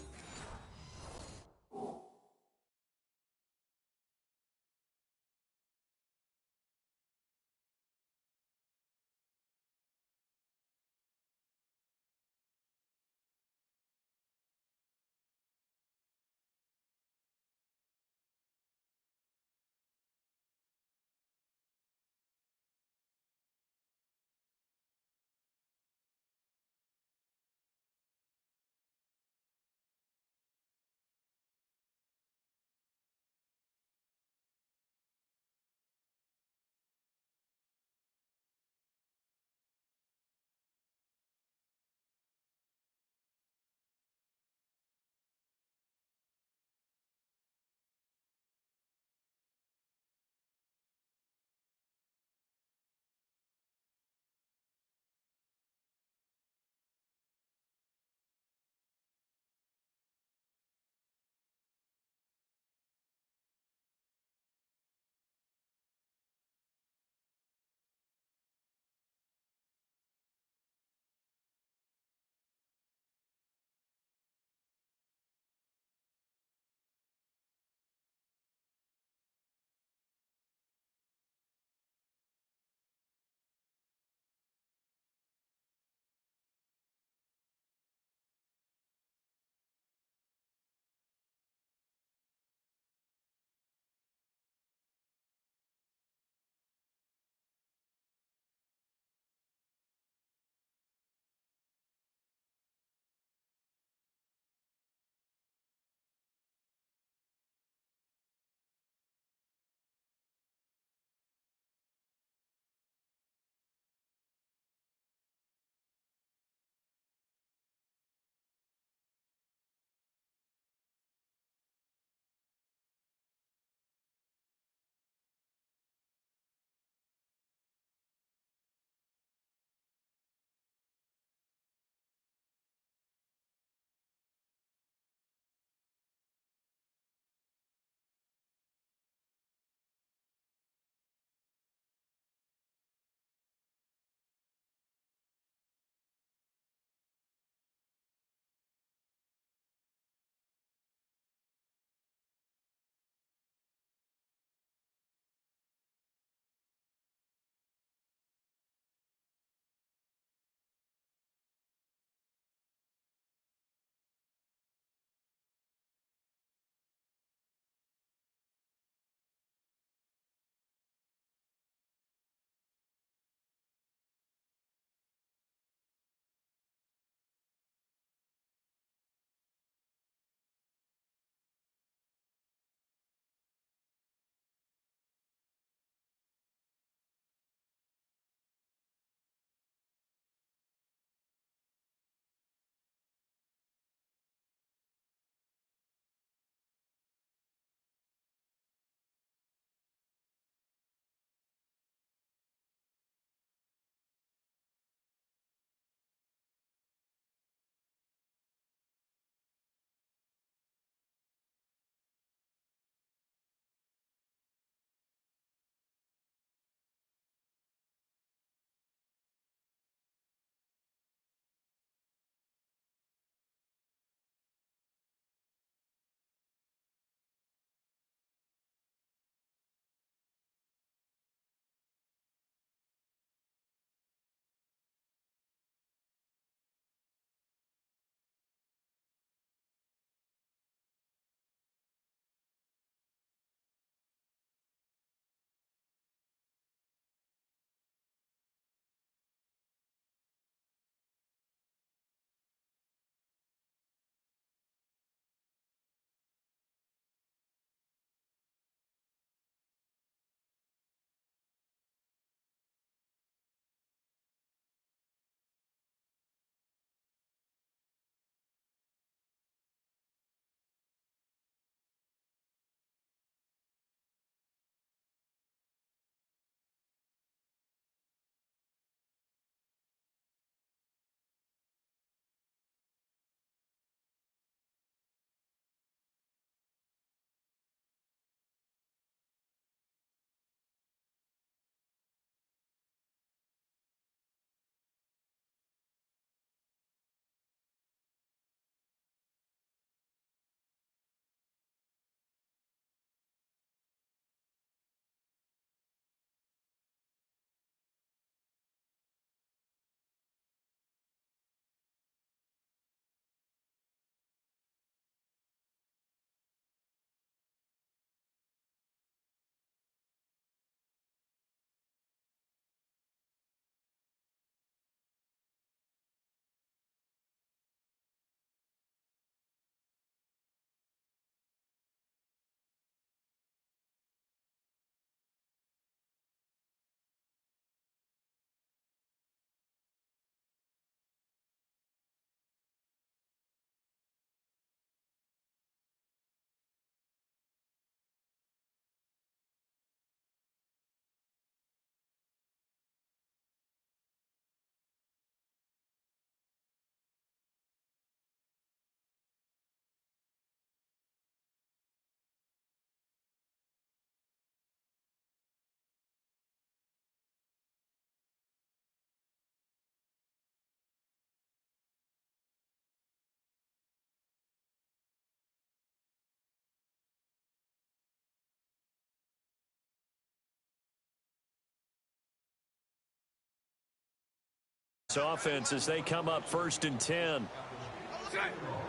Speaker 4: Giants offense as they come up 1st and 10.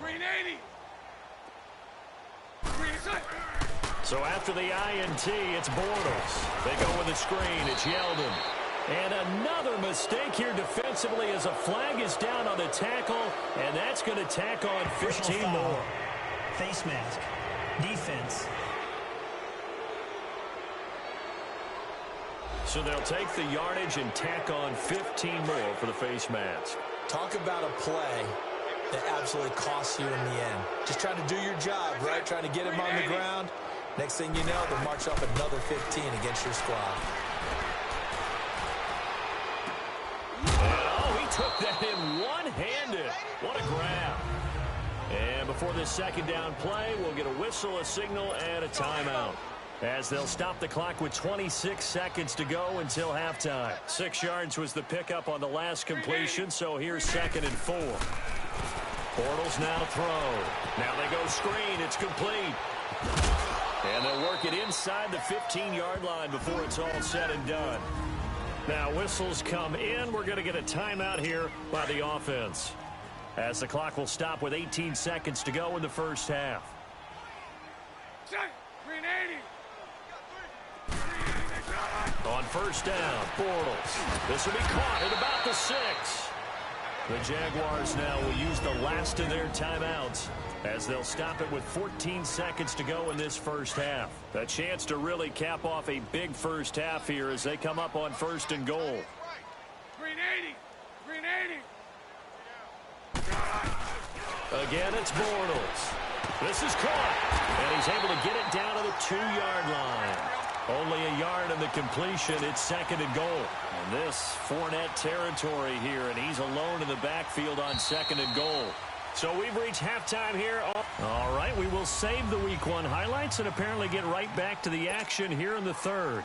Speaker 3: Green 80.
Speaker 4: So after the INT, it's Bortles. They go with a screen. It's Yeldon. And another mistake here defensively as a flag is down on the tackle, and that's going to tack on 15 more.
Speaker 6: Face mask. Defense.
Speaker 4: So they'll take the yardage and tack on 15 more for the face mask.
Speaker 5: Talk about a play that absolutely costs you in the end. Just trying to do your job, right? Trying to get him on the ground. Next thing you know, they'll march up another 15 against your squad.
Speaker 4: And, he took that in one-handed. What a grab. And before this second down play, we'll get a whistle, a signal, and a timeout, as they'll stop the clock with 26 seconds to go until halftime. 6 yards was the pickup on the last completion, so here's 2nd and 4. Bortles now to throw. Now they go screen. It's complete. And they'll work it inside the 15-yard line before it's all said and done. Now whistles come in. We're going to get a timeout here by the offense, as the clock will stop with 18 seconds to go in the first half.
Speaker 3: Green 80.
Speaker 4: On first down, Bortles. This will be caught at about the 6. The Jaguars now will use the last of their timeouts, as they'll stop it with 14 seconds to go in this first half. A chance to really cap off a big first half here as they come up on 1st and goal.
Speaker 3: Green 80. Green 80.
Speaker 4: Again, it's Bortles. This is caught, and he's able to get it down to the 2-yard line. Only a yard in the completion. It's 2nd and goal. And this Fournette territory here, and he's alone in the backfield on 2nd and goal. So we've reached halftime here. All right, we will save the Week 1 highlights and apparently get right back to the action here in the 3rd.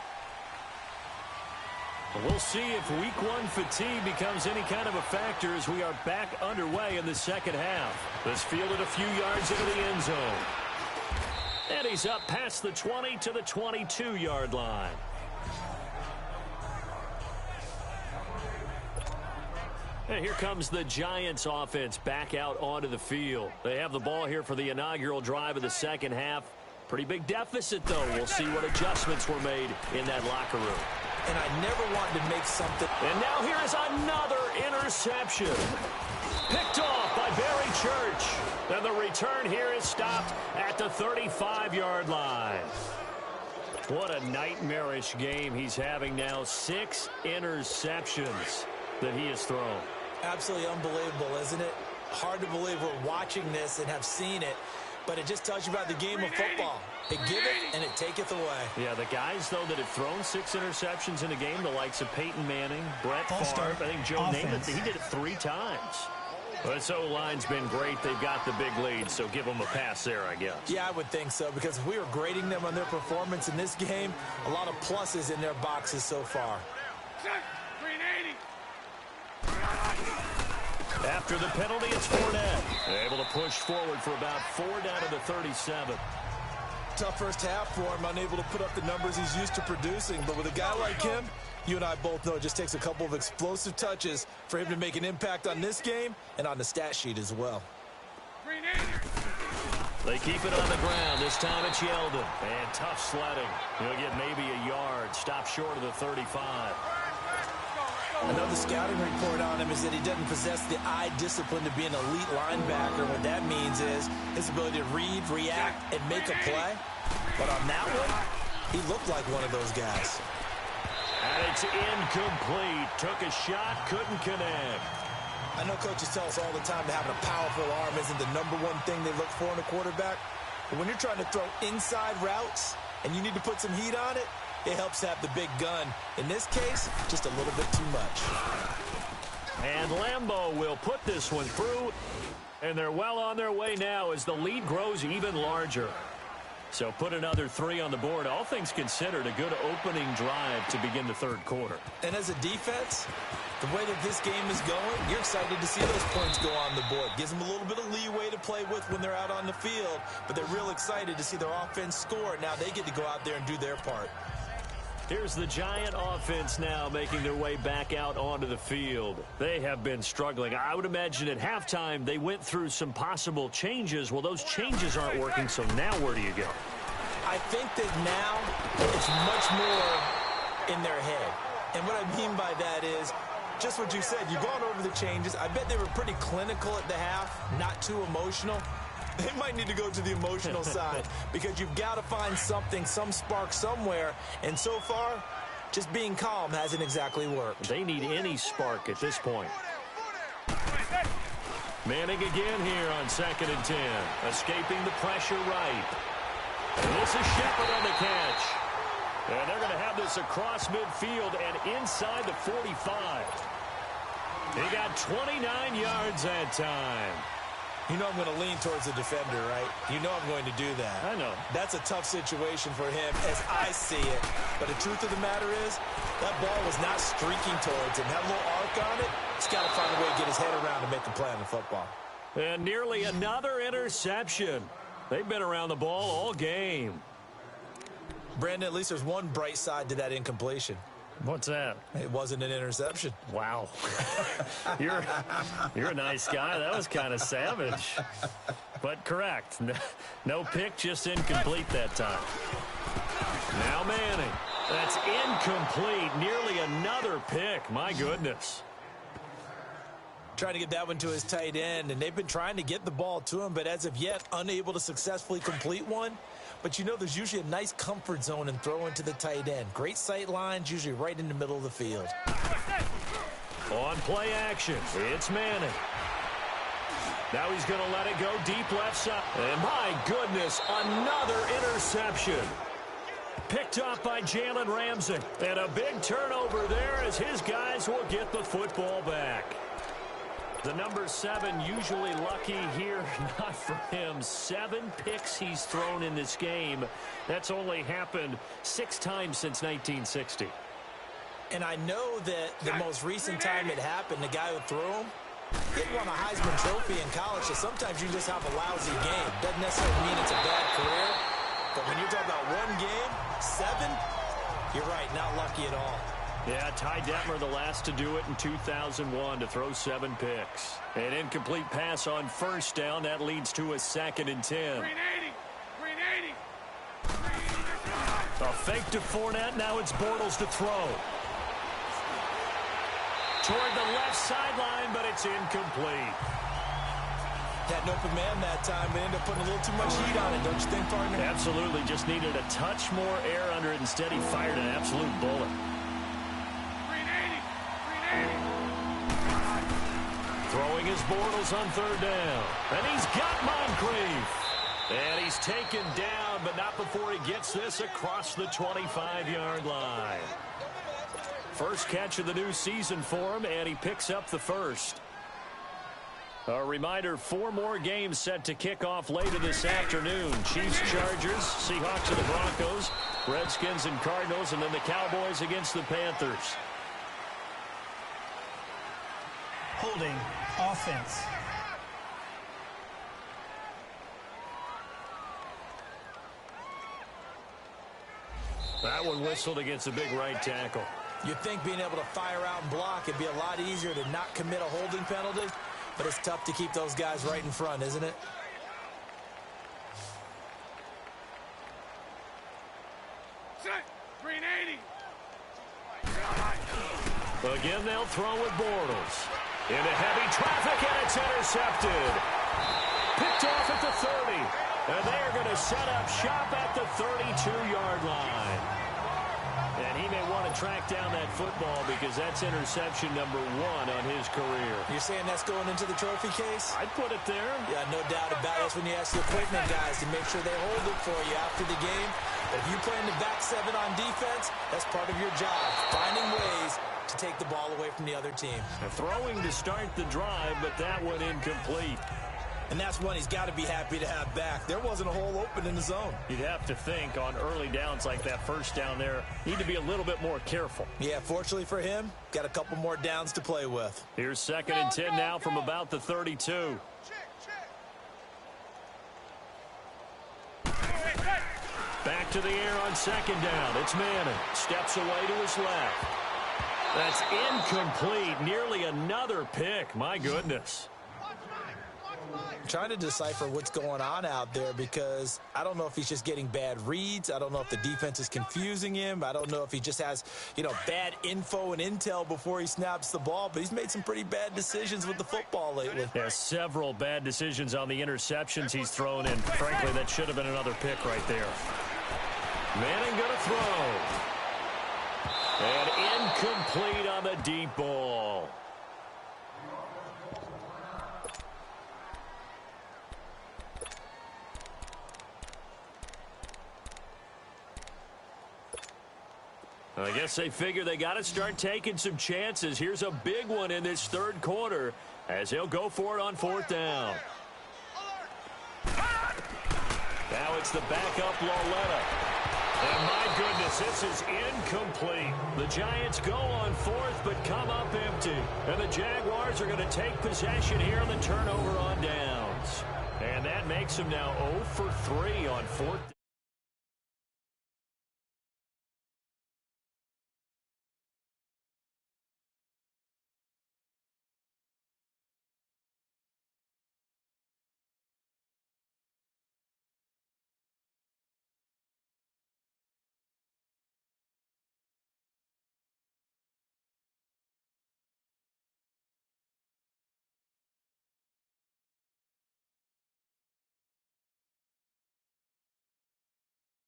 Speaker 4: We'll see if Week 1 fatigue becomes any kind of a factor as we are back underway in the second half. This fielded a few yards into the end zone. And he's up past the 20 to the 22-yard line. And here comes the Giants offense back out onto the field. They have the ball here for the inaugural drive of the second half. Pretty big deficit, though. We'll see what adjustments were made in that locker room.
Speaker 5: And I never wanted to make something.
Speaker 4: And now here is another interception. Picked off by Barry Church. And the return here is stopped at the 35-yard line. What a nightmarish game he's having now. 6 interceptions that he has thrown.
Speaker 5: Absolutely unbelievable, isn't it? Hard to believe we're watching this and have seen it, but it just tells you about the game of football. It giveth and it taketh away.
Speaker 4: Yeah, the guys, though, that have thrown 6 interceptions in a game, the likes of Peyton Manning, Brett Favre, I think Joe Namath, he did it 3 times. But this O-line's been great. They've got the big lead, so give them a pass there, I guess.
Speaker 5: Yeah, I would think so, because if we were grading them on their performance in this game, a lot of pluses in their boxes so far.
Speaker 3: Green 80.
Speaker 4: After the penalty, it's Fournette. They're able to push forward for about 4 down to the 37.
Speaker 5: Tough first half for him, unable to put up the numbers he's used to producing. But with a guy like him, you and I both know it just takes a couple of explosive touches for him to make an impact on this game and on the stat sheet as well.
Speaker 3: Green 80.
Speaker 4: They keep it on the ground. This time it's Yeldon. And tough sledding. He'll get maybe a yard. Stop short of the 35.
Speaker 5: Another scouting report on him is that he doesn't possess the eye discipline to be an elite linebacker. What that means is his ability to read, react, and make a play. But on that one, he looked like one of those guys.
Speaker 4: And it's incomplete. Took a shot, couldn't connect.
Speaker 5: I know coaches tell us all the time that having a powerful arm isn't the #1 thing they look for in a quarterback. But when you're trying to throw inside routes and you need to put some heat on it, it helps have the big gun. In this case, just a little bit too much.
Speaker 4: And Lambeau will put this one through. And they're well on their way now as the lead grows even larger. So put another 3 on the board. All things considered, a good opening drive to begin the 3rd quarter.
Speaker 5: And as a defense, the way that this game is going, you're excited to see those points go on the board. Gives them a little bit of leeway to play with when they're out on the field. But they're real excited to see their offense score. Now they get to go out there and do their part.
Speaker 4: Here's the Giant offense now making their way back out onto the field. They have been struggling. I would imagine at halftime they went through some possible changes. Well, those changes aren't working, so now where do you go?
Speaker 5: I think that now it's much more in their head. And what I mean by that is just what you said. You've gone over the changes. I bet they were pretty clinical at the half, not too emotional. They might need to go to the emotional side because you've got to find something, some spark somewhere. And so far, just being calm hasn't exactly worked.
Speaker 4: They need any spark at this point. Manning again here on 2nd and 10. Escaping the pressure right. And this is Shepard on the catch. And they're going to have this across midfield and inside the 45. He got 29 yards that time.
Speaker 5: You know I'm going to lean towards the defender, right? You know I'm going to do that.
Speaker 4: I know.
Speaker 5: That's a tough situation for him as I see it. But the truth of the matter is, that ball was not streaking towards him. Had a little arc on it. He's got to find a way to get his head around and make a play on the football.
Speaker 4: And nearly another interception. They've been around the ball all game.
Speaker 5: Brandon, at least there's one bright side to that incompletion.
Speaker 4: What's that?
Speaker 5: It wasn't an interception.
Speaker 4: Wow. You're a nice guy. That was kind of savage. But correct. No pick, just incomplete that time. Now Manning. That's incomplete. Nearly another pick. My goodness.
Speaker 5: Trying to get that one to his tight end, and they've been trying to get the ball to him, but as of yet, unable to successfully complete one. But you know there's usually a nice comfort zone in throwing to the tight end. Great sight lines, usually right in the middle of the field.
Speaker 4: On play action, it's Manning. Now he's going to let it go deep left side. And my goodness, another interception. Picked off by Jalen Ramsey. And a big turnover there as his guys will get the football back. The number 7 usually lucky here, not for him. 7 picks he's thrown in this game. That's only happened 6 times since 1960.
Speaker 5: And I know that the most recent time it happened, the guy who threw him, he won a Heisman Trophy in college, so sometimes you just have a lousy game. Doesn't necessarily mean it's a bad career, but when you're talking about one game, 7, you're right, not lucky at all.
Speaker 4: Yeah, Ty Detmer, the last to do it in 2001 to throw 7 picks. An incomplete pass on first down. That leads to a 2nd and 10. A fake to Fournette. Now it's Bortles to throw. Toward the left sideline, but it's incomplete.
Speaker 5: Had an open man that time, but ended up putting a little too much heat on it, don't you think, partner?
Speaker 4: Absolutely. Just needed a touch more air under it. Instead, he fired an absolute bullet. Throwing his Bortles on 3rd down. And he's got Moncrief. And he's taken down, but not before he gets this across the 25-yard line. First catch of the new season for him, and he picks up the first. A reminder, 4 more games set to kick off later this afternoon. Chiefs, Chargers, Seahawks and the Broncos, Redskins and Cardinals, and then the Cowboys against the Panthers.
Speaker 6: Holding offense.
Speaker 4: That one whistled against a big right tackle.
Speaker 5: You'd think being able to fire out and block, it'd be a lot easier to not commit a holding penalty, but it's tough to keep those guys right in front, isn't it?
Speaker 4: Again, they'll throw with Bortles. Into heavy traffic, and it's intercepted. Picked off at the 30. And they're going to set up shop at the 32-yard line. And he may want to track down that football because that's interception number 1 on his career.
Speaker 5: You're saying that's going into the trophy case?
Speaker 4: I'd put it there.
Speaker 5: Yeah, no doubt about it. That's when you ask the equipment guys to make sure they hold it for you after the game. But if you play in the back 7 on defense, that's part of your job, finding ways to take the ball away from the other team.
Speaker 4: Throwing to start the drive, but that one incomplete.
Speaker 5: And that's one he's got to be happy to have back. There wasn't a hole open in the zone.
Speaker 4: You'd have to think on early downs like that first down there, need to be a little bit more careful.
Speaker 5: Yeah, fortunately for him, got a couple more downs to play with.
Speaker 4: Here's 2nd and 10 now from about the 32. Back to the air on second down. It's Manning. Steps away to his left. That's incomplete. Nearly another pick. My goodness.
Speaker 5: I'm trying to decipher what's going on out there because I don't know if he's just getting bad reads. I don't know if the defense is confusing him. I don't know if he just has, bad info and intel before he snaps the ball. But he's made some pretty bad decisions with the football lately.
Speaker 4: There's several bad decisions on the interceptions he's thrown in. Frankly, that should have been another pick right there. Manning going to throw. And incomplete on the deep ball. I guess they figure they got to start taking some chances. Here's a big one in this third quarter as he'll go for it on fourth down. Now it's the backup Lauletta. And my goodness, this is incomplete. The Giants go on fourth but come up empty. And the Jaguars are going to take possession here on the turnover on downs. And that makes them now 0 for 3 on fourth.